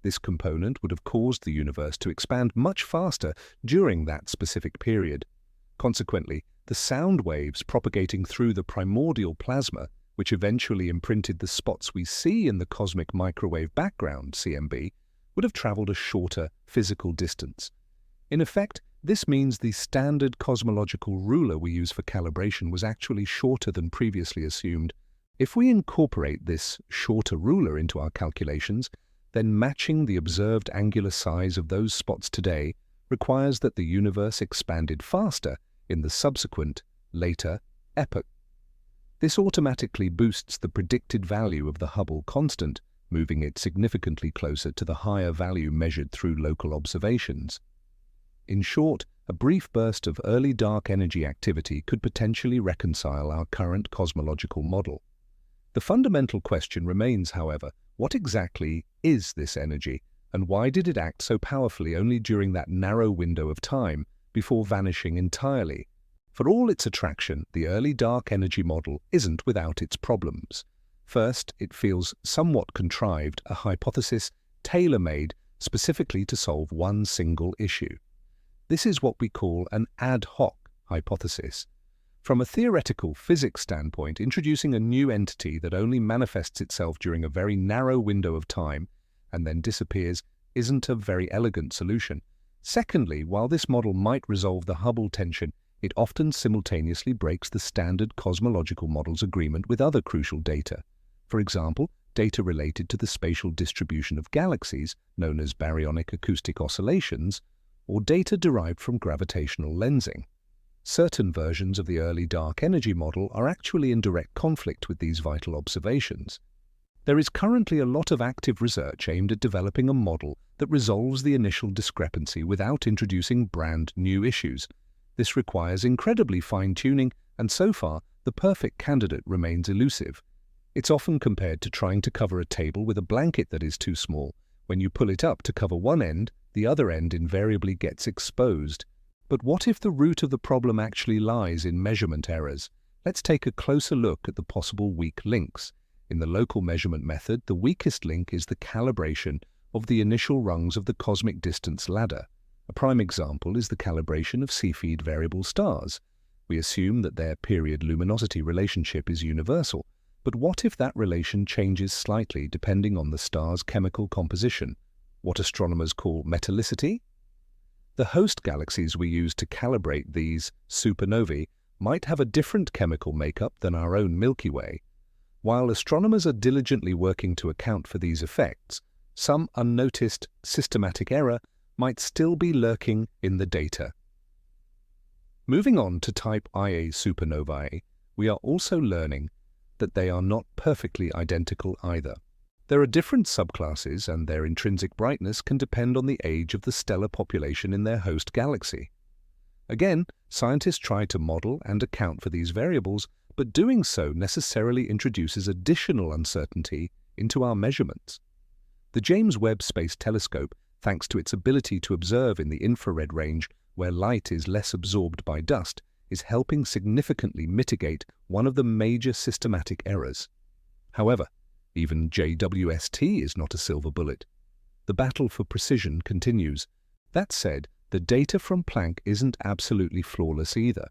Speaker 1: This component would have caused the universe to expand much faster during that specific period. Consequently, the sound waves propagating through the primordial plasma, which eventually imprinted the spots we see in the cosmic microwave background, CMB, would have traveled a shorter physical distance. In effect, this means the standard cosmological ruler we use for calibration was actually shorter than previously assumed. If we incorporate this shorter ruler into our calculations, then matching the observed angular size of those spots today requires that the universe expanded faster in the subsequent, later epoch. This automatically boosts the predicted value of the Hubble constant, moving it significantly closer to the higher value measured through local observations. In short, a brief burst of early dark energy activity could potentially reconcile our current cosmological model. The fundamental question remains, however, what exactly is this energy, and why did it act so powerfully only during that narrow window of time before vanishing entirely? For all its attraction, the early dark energy model isn't without its problems. First, it feels somewhat contrived, a hypothesis tailor-made specifically to solve one single issue. This is what we call an ad hoc hypothesis. From a theoretical physics standpoint, introducing a new entity that only manifests itself during a very narrow window of time and then disappears isn't a very elegant solution. Secondly, while this model might resolve the Hubble tension, it often simultaneously breaks the standard cosmological model's agreement with other crucial data. For example, data related to the spatial distribution of galaxies, known as baryonic acoustic oscillations, or data derived from gravitational lensing. Certain versions of the early dark energy model are actually in direct conflict with these vital observations. There is currently a lot of active research aimed at developing a model that resolves the initial discrepancy without introducing brand new issues. This requires incredibly fine-tuning, and so far, the perfect candidate remains elusive. It's often compared to trying to cover a table with a blanket that is too small. When you pull it up to cover one end, the other end invariably gets exposed. But what if the root of the problem actually lies in measurement errors? Let's take a closer look at the possible weak links. In the local measurement method, the weakest link is the calibration of the initial rungs of the cosmic distance ladder. A prime example is the calibration of Cepheid variable stars. We assume that their period-luminosity relationship is universal, but what if that relation changes slightly depending on the star's chemical composition, what astronomers call metallicity? The host galaxies we use to calibrate these supernovae might have a different chemical makeup than our own Milky Way. While astronomers are diligently working to account for these effects, some unnoticed systematic error might still be lurking in the data. Moving on to type Ia supernovae, we are also learning that they are not perfectly identical either. There are different subclasses, and their intrinsic brightness can depend on the age of the stellar population in their host galaxy. Again, scientists try to model and account for these variables, but doing so necessarily introduces additional uncertainty into our measurements. The James Webb Space Telescope, thanks to its ability to observe in the infrared range where light is less absorbed by dust, is helping significantly mitigate one of the major systematic errors. However, even JWST is not a silver bullet. The battle for precision continues. That said, the data from Planck isn't absolutely flawless either.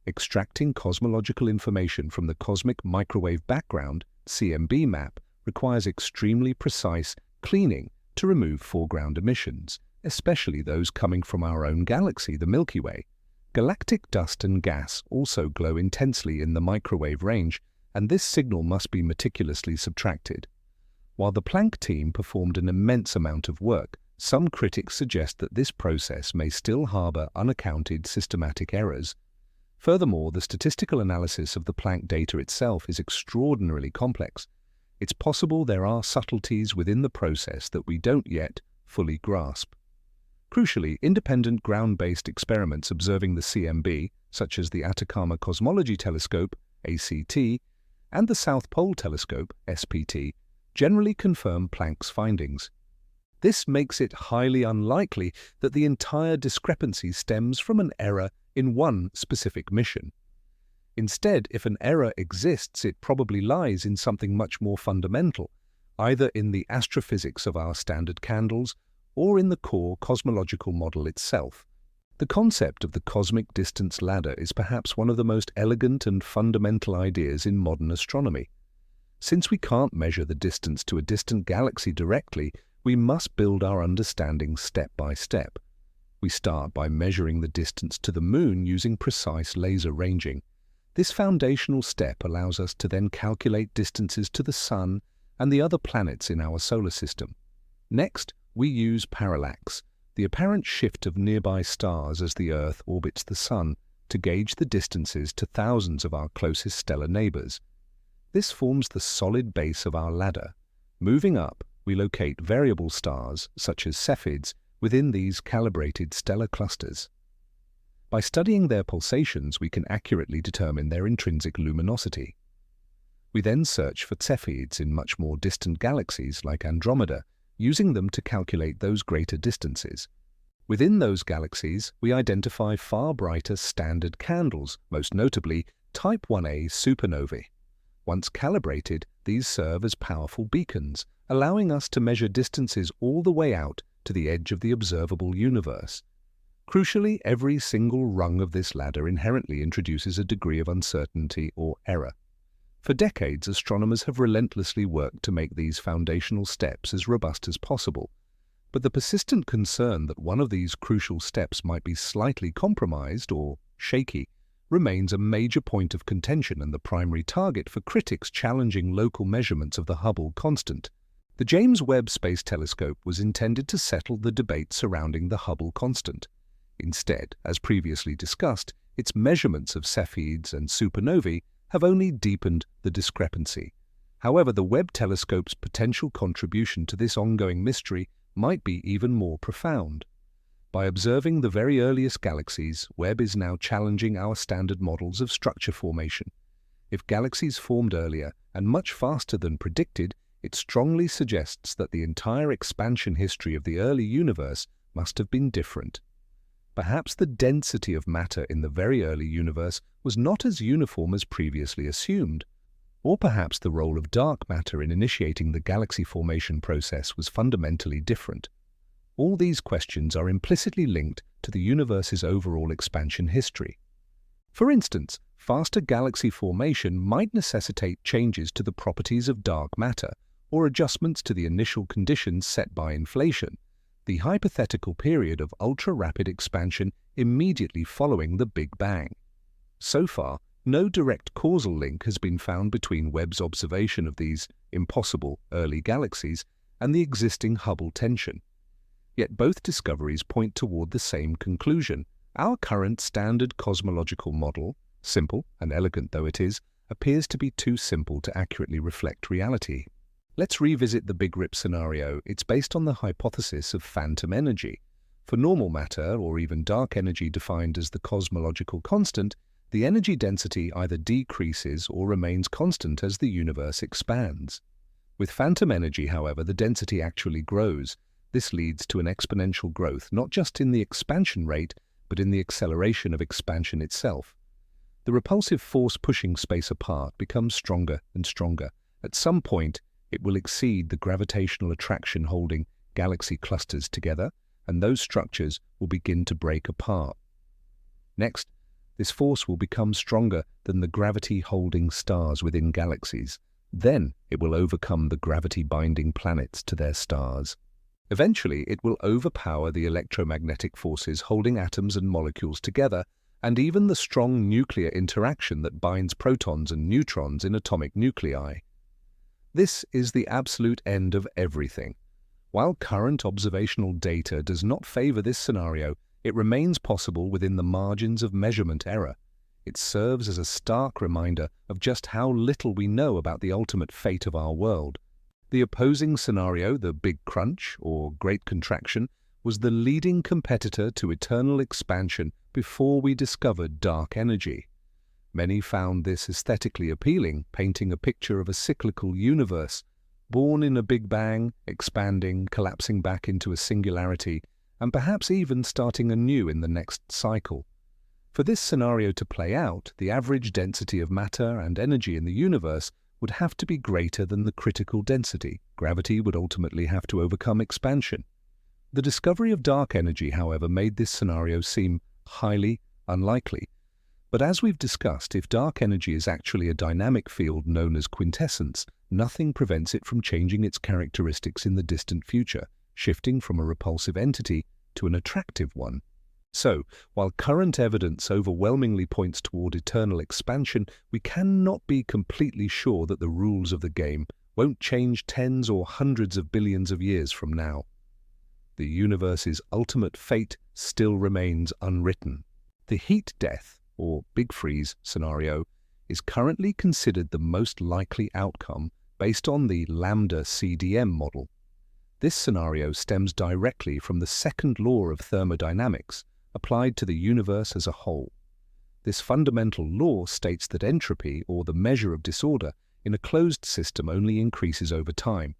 Speaker 1: Extracting cosmological information from the cosmic microwave background, CMB map, requires extremely precise cleaning to remove foreground emissions, especially those coming from our own galaxy, the Milky Way. Galactic dust and gas also glow intensely in the microwave range, and this signal must be meticulously subtracted. While the Planck team performed an immense amount of work, some critics suggest that this process may still harbor unaccounted systematic errors. Furthermore, the statistical analysis of the Planck data itself is extraordinarily complex. It's possible there are subtleties within the process that we don't yet fully grasp. Crucially, independent ground-based experiments observing the CMB, such as the Atacama Cosmology Telescope, ACT, and the South Pole Telescope, SPT, generally confirm Planck's findings. This makes it highly unlikely that the entire discrepancy stems from an error in one specific mission. Instead, if an error exists, it probably lies in something much more fundamental, either in the astrophysics of our standard candles or in the core cosmological model itself. The concept of the cosmic distance ladder is perhaps one of the most elegant and fundamental ideas in modern astronomy. Since we can't measure the distance to a distant galaxy directly, we must build our understanding step by step. We start by measuring the distance to the Moon using precise laser ranging. This foundational step allows us to then calculate distances to the Sun and the other planets in our solar system. Next, we use parallax, the apparent shift of nearby stars as the Earth orbits the Sun, to gauge the distances to thousands of our closest stellar neighbors. This forms the solid base of our ladder. Moving up, we locate variable stars, such as Cepheids, within these calibrated stellar clusters. By studying their pulsations, we can accurately determine their intrinsic luminosity. We then search for Cepheids in much more distant galaxies like Andromeda, using them to calculate those greater distances. Within those galaxies, we identify far brighter standard candles, most notably Type 1a supernovae. Once calibrated, these serve as powerful beacons, allowing us to measure distances all the way out to the edge of the observable universe. Crucially, every single rung of this ladder inherently introduces a degree of uncertainty or error. For decades, astronomers have relentlessly worked to make these foundational steps as robust as possible. But the persistent concern that one of these crucial steps might be slightly compromised or shaky remains a major point of contention and the primary target for critics challenging local measurements of the Hubble constant. The James Webb Space Telescope was intended to settle the debate surrounding the Hubble constant. Instead, as previously discussed, its measurements of Cepheids and supernovae have only deepened the discrepancy. However, the Webb telescope's potential contribution to this ongoing mystery might be even more profound. By observing the very earliest galaxies, Webb is now challenging our standard models of structure formation. If galaxies formed earlier and much faster than predicted, it strongly suggests that the entire expansion history of the early universe must have been different. Perhaps the density of matter in the very early universe was not as uniform as previously assumed. Or perhaps the role of dark matter in initiating the galaxy formation process was fundamentally different. All these questions are implicitly linked to the universe's overall expansion history. For instance, faster galaxy formation might necessitate changes to the properties of dark matter or adjustments to the initial conditions set by inflation, the hypothetical period of ultra-rapid expansion immediately following the Big Bang. So far, no direct causal link has been found between Webb's observation of these impossible early galaxies and the existing Hubble tension. Yet both discoveries point toward the same conclusion. Our current standard cosmological model, simple and elegant though it is, appears to be too simple to accurately reflect reality. Let's revisit the Big Rip scenario. It's based on the hypothesis of phantom energy. For normal matter, or even dark energy defined as the cosmological constant, the energy density either decreases or remains constant as the universe expands. With phantom energy, however, the density actually grows. This leads to an exponential growth, not just in the expansion rate, but in the acceleration of expansion itself. The repulsive force pushing space apart becomes stronger and stronger. At some point, it will exceed the gravitational attraction holding galaxy clusters together, and those structures will begin to break apart. Next, this force will become stronger than the gravity holding stars within galaxies. Then it will overcome the gravity binding planets to their stars. Eventually, it will overpower the electromagnetic forces holding atoms and molecules together, and even the strong nuclear interaction that binds protons and neutrons in atomic nuclei. This is the absolute end of everything. While current observational data does not favor this scenario, it remains possible within the margins of measurement error. It serves as a stark reminder of just how little we know about the ultimate fate of our world. The opposing scenario, the Big Crunch, or Great Contraction, was the leading competitor to eternal expansion before we discovered dark energy. Many found this aesthetically appealing, painting a picture of a cyclical universe, born in a Big Bang, expanding, collapsing back into a singularity, and perhaps even starting anew in the next cycle. For this scenario to play out, the average density of matter and energy in the universe would have to be greater than the critical density. Gravity would ultimately have to overcome expansion. The discovery of dark energy, however, made this scenario seem highly unlikely. But as we've discussed, if dark energy is actually a dynamic field known as quintessence, nothing prevents it from changing its characteristics in the distant future, shifting from a repulsive entity to an attractive one. So, while current evidence overwhelmingly points toward eternal expansion, we cannot be completely sure that the rules of the game won't change tens or hundreds of billions of years from now. The universe's ultimate fate still remains unwritten. The heat death, or Big Freeze scenario, is currently considered the most likely outcome based on the lambda CDM model. This scenario stems directly from the second law of thermodynamics, applied to the universe as a whole. This fundamental law states that entropy, or the measure of disorder, in a closed system only increases over time.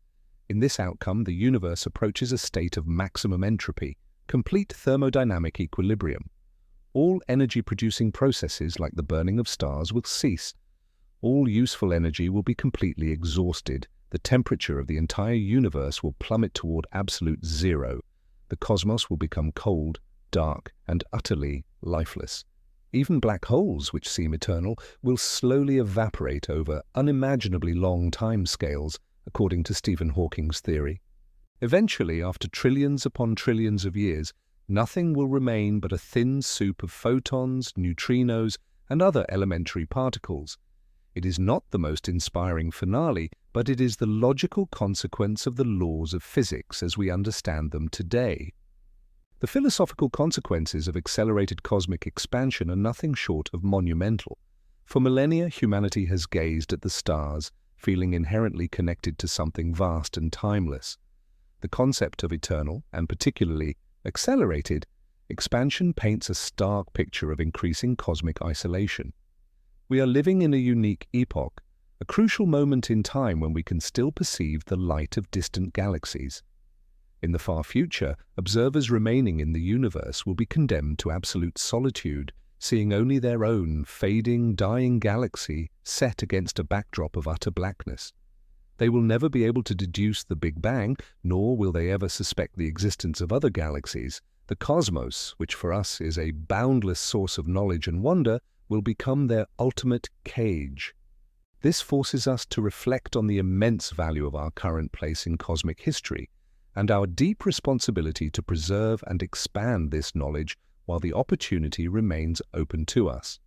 Speaker 1: In this outcome, the universe approaches a state of maximum entropy, complete thermodynamic equilibrium. All energy-producing processes, like the burning of stars, will cease. All useful energy will be completely exhausted. The temperature of the entire universe will plummet toward absolute zero. The cosmos will become cold, dark, and utterly lifeless. Even black holes, which seem eternal, will slowly evaporate over unimaginably long time scales, according to Stephen Hawking's theory. Eventually, after trillions upon trillions of years, nothing will remain but a thin soup of photons, neutrinos, and other elementary particles. It is not the most inspiring finale, but it is the logical consequence of the laws of physics as we understand them today. The philosophical consequences of accelerated cosmic expansion are nothing short of monumental. For millennia, humanity has gazed at the stars, feeling inherently connected to something vast and timeless. The concept of eternal, and particularly accelerated, expansion paints a stark picture of increasing cosmic isolation. We are living in a unique epoch, a crucial moment in time when we can still perceive the light of distant galaxies. In the far future, observers remaining in the universe will be condemned to absolute solitude, seeing only their own fading, dying galaxy set against a backdrop of utter blackness. They will never be able to deduce the Big Bang, nor will they ever suspect the existence of other galaxies. The cosmos, which for us is a boundless source of knowledge and wonder, will become their ultimate cage. This forces us to reflect on the immense value of our current place in cosmic history, and our deep responsibility to preserve and expand this knowledge while the opportunity remains open to us.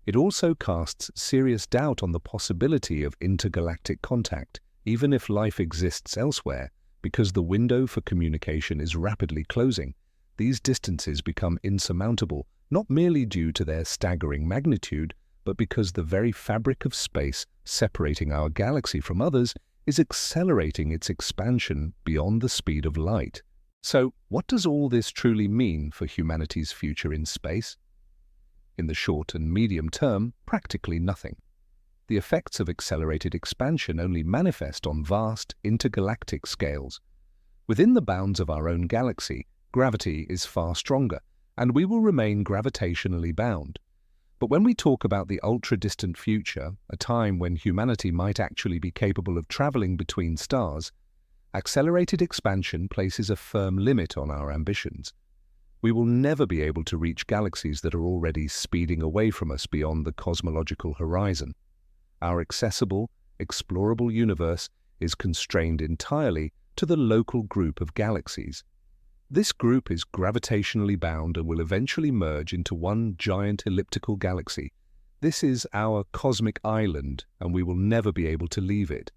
Speaker 1: It also casts serious doubt on the possibility of intergalactic contact, even if life exists elsewhere, because the window for communication is rapidly closing. These distances become insurmountable, not merely due to their staggering magnitude, but because the very fabric of space separating our galaxy from others is accelerating its expansion beyond the speed of light. So, what does all this truly mean for humanity's future in space? In the short and medium term, practically nothing. The effects of accelerated expansion only manifest on vast intergalactic scales. Within the bounds of our own galaxy, gravity is far stronger, and we will remain gravitationally bound. But when we talk about the ultra-distant future, a time when humanity might actually be capable of traveling between stars, accelerated expansion places a firm limit on our ambitions. We will never be able to reach galaxies that are already speeding away from us beyond the cosmological horizon. Our accessible, explorable universe is constrained entirely to the local group of galaxies. This group is gravitationally bound and will eventually merge into one giant elliptical galaxy. This is our cosmic island, and we will never be able to leave it.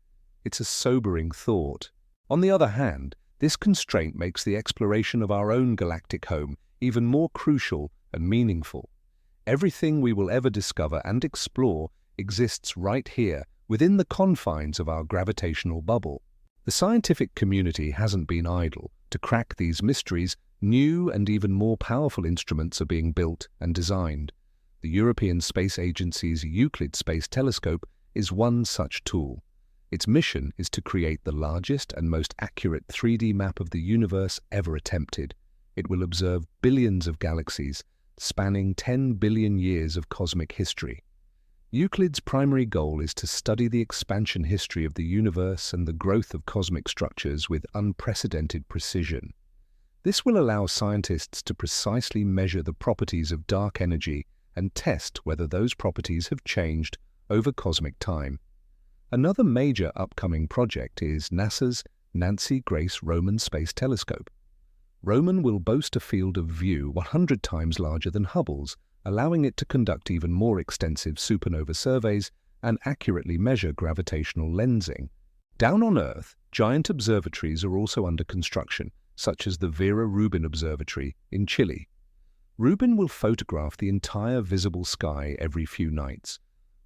Speaker 1: It's a sobering thought. On the other hand, this constraint makes the exploration of our own galactic home even more crucial and meaningful. Everything we will ever discover and explore exists right here, within the confines of our gravitational bubble. The scientific community hasn't been idle. To crack these mysteries, new and even more powerful instruments are being built and designed. The European Space Agency's Euclid Space Telescope is one such tool. Its mission is to create the largest and most accurate 3D map of the universe ever attempted. It will observe billions of galaxies, spanning 10 billion years of cosmic history. Euclid's primary goal is to study the expansion history of the universe and the growth of cosmic structures with unprecedented precision. This will allow scientists to precisely measure the properties of dark energy and test whether those properties have changed over cosmic time. Another major upcoming project is NASA's Nancy Grace Roman Space Telescope. Roman will boast a field of view 100 times larger than Hubble's, allowing it to conduct even more extensive supernova surveys and accurately measure gravitational lensing. Down on Earth, giant observatories are also under construction, such as the Vera Rubin Observatory in Chile. Rubin will photograph the entire visible sky every few nights.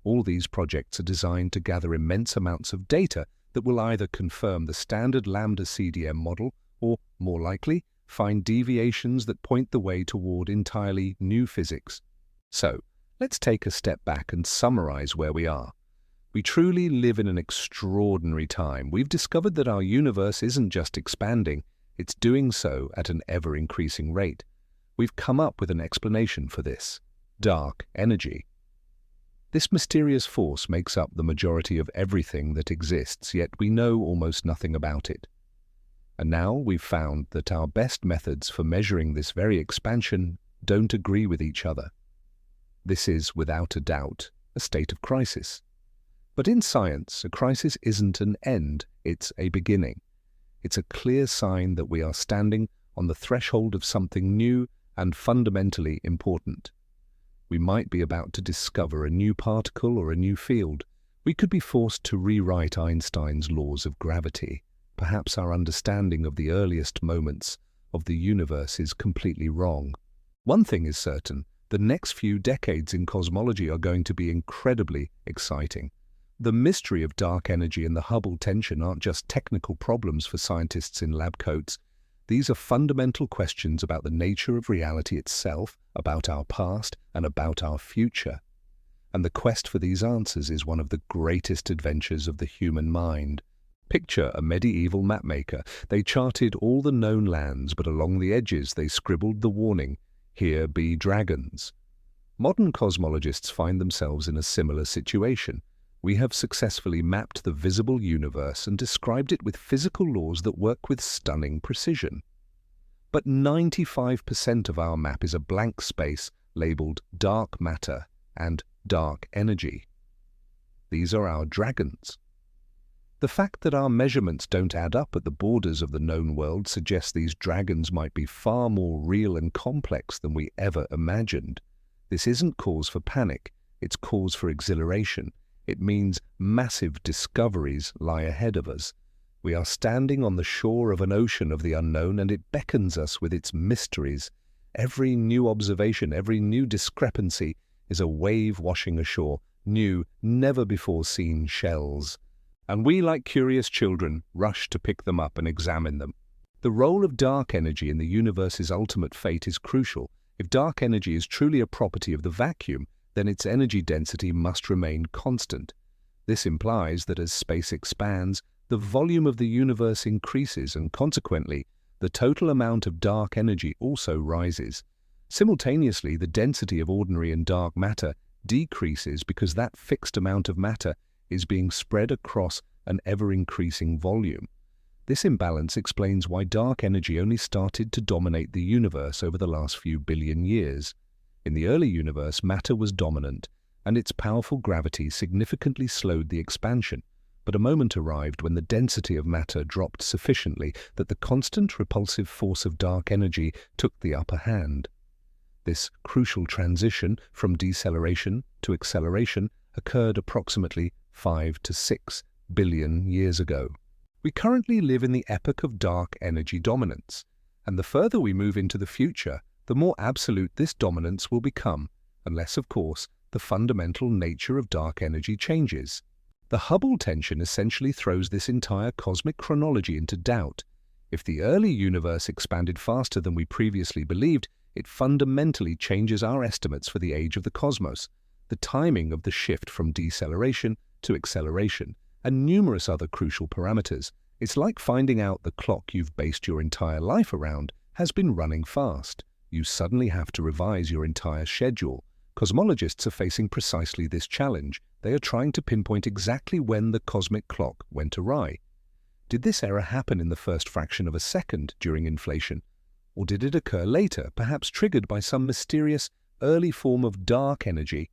Speaker 1: All these projects are designed to gather immense amounts of data that will either confirm the standard lambda CDM model or, more likely, find deviations that point the way toward entirely new physics. So, let's take a step back and summarize where we are. We truly live in an extraordinary time. We've discovered that our universe isn't just expanding, it's doing so at an ever-increasing rate. We've come up with an explanation for this: dark energy. This mysterious force makes up the majority of everything that exists, yet we know almost nothing about it. And now we've found that our best methods for measuring this very expansion don't agree with each other. This is, without a doubt, a state of crisis. But in science, a crisis isn't an end, it's a beginning. It's a clear sign that we are standing on the threshold of something new and fundamentally important. We might be about to discover a new particle or a new field. We could be forced to rewrite Einstein's laws of gravity. Perhaps our understanding of the earliest moments of the universe is completely wrong. One thing is certain, the next few decades in cosmology are going to be incredibly exciting. The mystery of dark energy and the Hubble tension aren't just technical problems for scientists in lab coats. These are fundamental questions about the nature of reality itself, about our past, and about our future. And the quest for these answers is one of the greatest adventures of the human mind. Picture a medieval mapmaker. They charted all the known lands, but along the edges they scribbled the warning, "Here be dragons." Modern cosmologists find themselves in a similar situation. We have successfully mapped the visible universe and described it with physical laws that work with stunning precision. But 95% of our map is a blank space labeled dark matter and dark energy. These are our dragons. The fact that our measurements don't add up at the borders of the known world suggests these dragons might be far more real and complex than we ever imagined. This isn't cause for panic, it's cause for exhilaration. It means massive discoveries lie ahead of us. We are standing on the shore of an ocean of the unknown, and it beckons us with its mysteries. Every new observation, every new discrepancy is a wave washing ashore, new, never-before-seen shells. And we, like curious children, rush to pick them up and examine them. The role of dark energy in the universe's ultimate fate is crucial. If dark energy is truly a property of the vacuum, then its energy density must remain constant. This implies that as space expands, the volume of the universe increases and consequently, the total amount of dark energy also rises. Simultaneously, the density of ordinary and dark matter decreases because that fixed amount of matter is being spread across an ever-increasing volume. This imbalance explains why dark energy only started to dominate the universe over the last few billion years. In the early universe, matter was dominant, and its powerful gravity significantly slowed the expansion. But a moment arrived when the density of matter dropped sufficiently that the constant repulsive force of dark energy took the upper hand. This crucial transition from deceleration to acceleration occurred approximately 5 to 6 billion years ago. We currently live in the epoch of dark energy dominance, and the further we move into the future, the more absolute this dominance will become, unless, of course, the fundamental nature of dark energy changes. The Hubble tension essentially throws this entire cosmic chronology into doubt. If the early universe expanded faster than we previously believed, it fundamentally changes our estimates for the age of the cosmos, the timing of the shift from deceleration to acceleration, and numerous other crucial parameters. It's like finding out the clock you've based your entire life around has been running fast. You suddenly have to revise your entire schedule. Cosmologists are facing precisely this challenge. They are trying to pinpoint exactly when the cosmic clock went awry. Did this error happen in the first fraction of a second during inflation? Or did it occur later, perhaps triggered by some mysterious early form of dark energy?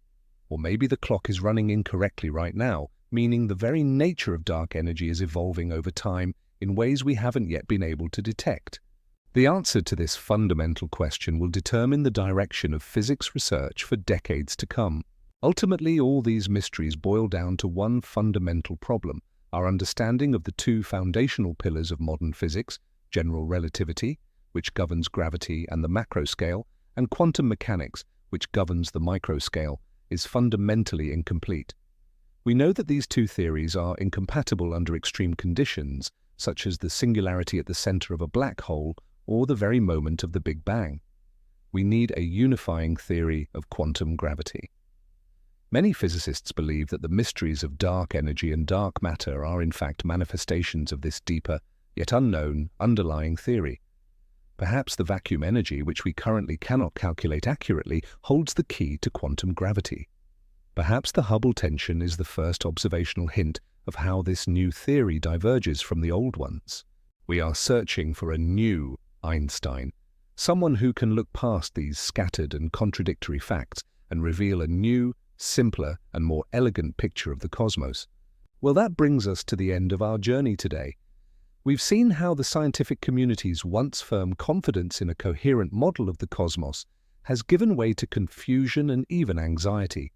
Speaker 1: Or maybe the clock is running incorrectly right now, meaning the very nature of dark energy is evolving over time in ways we haven't yet been able to detect. The answer to this fundamental question will determine the direction of physics research for decades to come. Ultimately, all these mysteries boil down to one fundamental problem: our understanding of the two foundational pillars of modern physics, general relativity, which governs gravity and the macro scale, and quantum mechanics, which governs the micro scale, is fundamentally incomplete. We know that these two theories are incompatible under extreme conditions, such as the singularity at the center of a black hole or the very moment of the Big Bang. We need a unifying theory of quantum gravity. Many physicists believe that the mysteries of dark energy and dark matter are in fact manifestations of this deeper, yet unknown, underlying theory. Perhaps the vacuum energy, which we currently cannot calculate accurately, holds the key to quantum gravity. Perhaps the Hubble tension is the first observational hint of how this new theory diverges from the old ones. We are searching for a new Einstein, someone who can look past these scattered and contradictory facts and reveal a new, simpler, and more elegant picture of the cosmos. Well, that brings us to the end of our journey today. We've seen how the scientific community's once firm confidence in a coherent model of the cosmos has given way to confusion and even anxiety.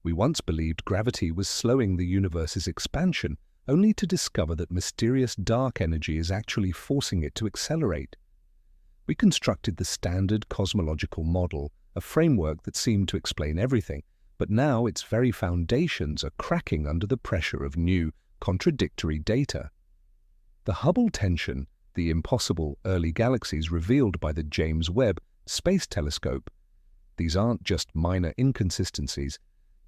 Speaker 1: We once believed gravity was slowing the universe's expansion, only to discover that mysterious dark energy is actually forcing it to accelerate. We constructed the standard cosmological model, a framework that seemed to explain everything, but now its very foundations are cracking under the pressure of new, contradictory data. The Hubble Tension, the impossible early galaxies revealed by the James Webb Space Telescope, these aren't just minor inconsistencies,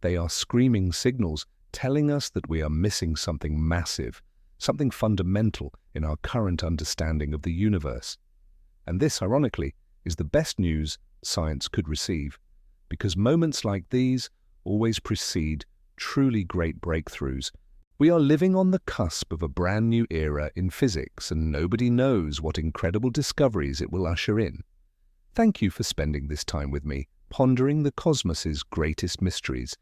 Speaker 1: they are screaming signals telling us that we are missing something massive, something fundamental in our current understanding of the universe. And this, ironically, is the best news science could receive, because moments like these always precede truly great breakthroughs. We are living on the cusp of a brand new era in physics, and nobody knows what incredible discoveries it will usher in. Thank you for spending this time with me, pondering the cosmos's greatest mysteries.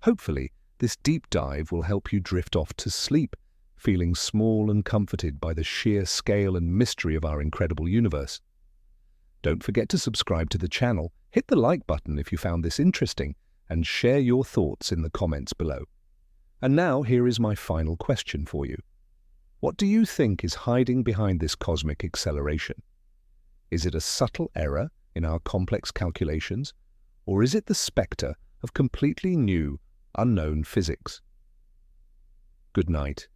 Speaker 1: Hopefully, this deep dive will help you drift off to sleep, feeling small and comforted by the sheer scale and mystery of our incredible universe. Don't forget to subscribe to the channel, hit the like button if you found this interesting, and share your thoughts in the comments below. And now, here is my final question for you. What do you think is hiding behind this cosmic acceleration? Is it a subtle error in our complex calculations, or is it the spectre of completely new, unknown physics? Good night.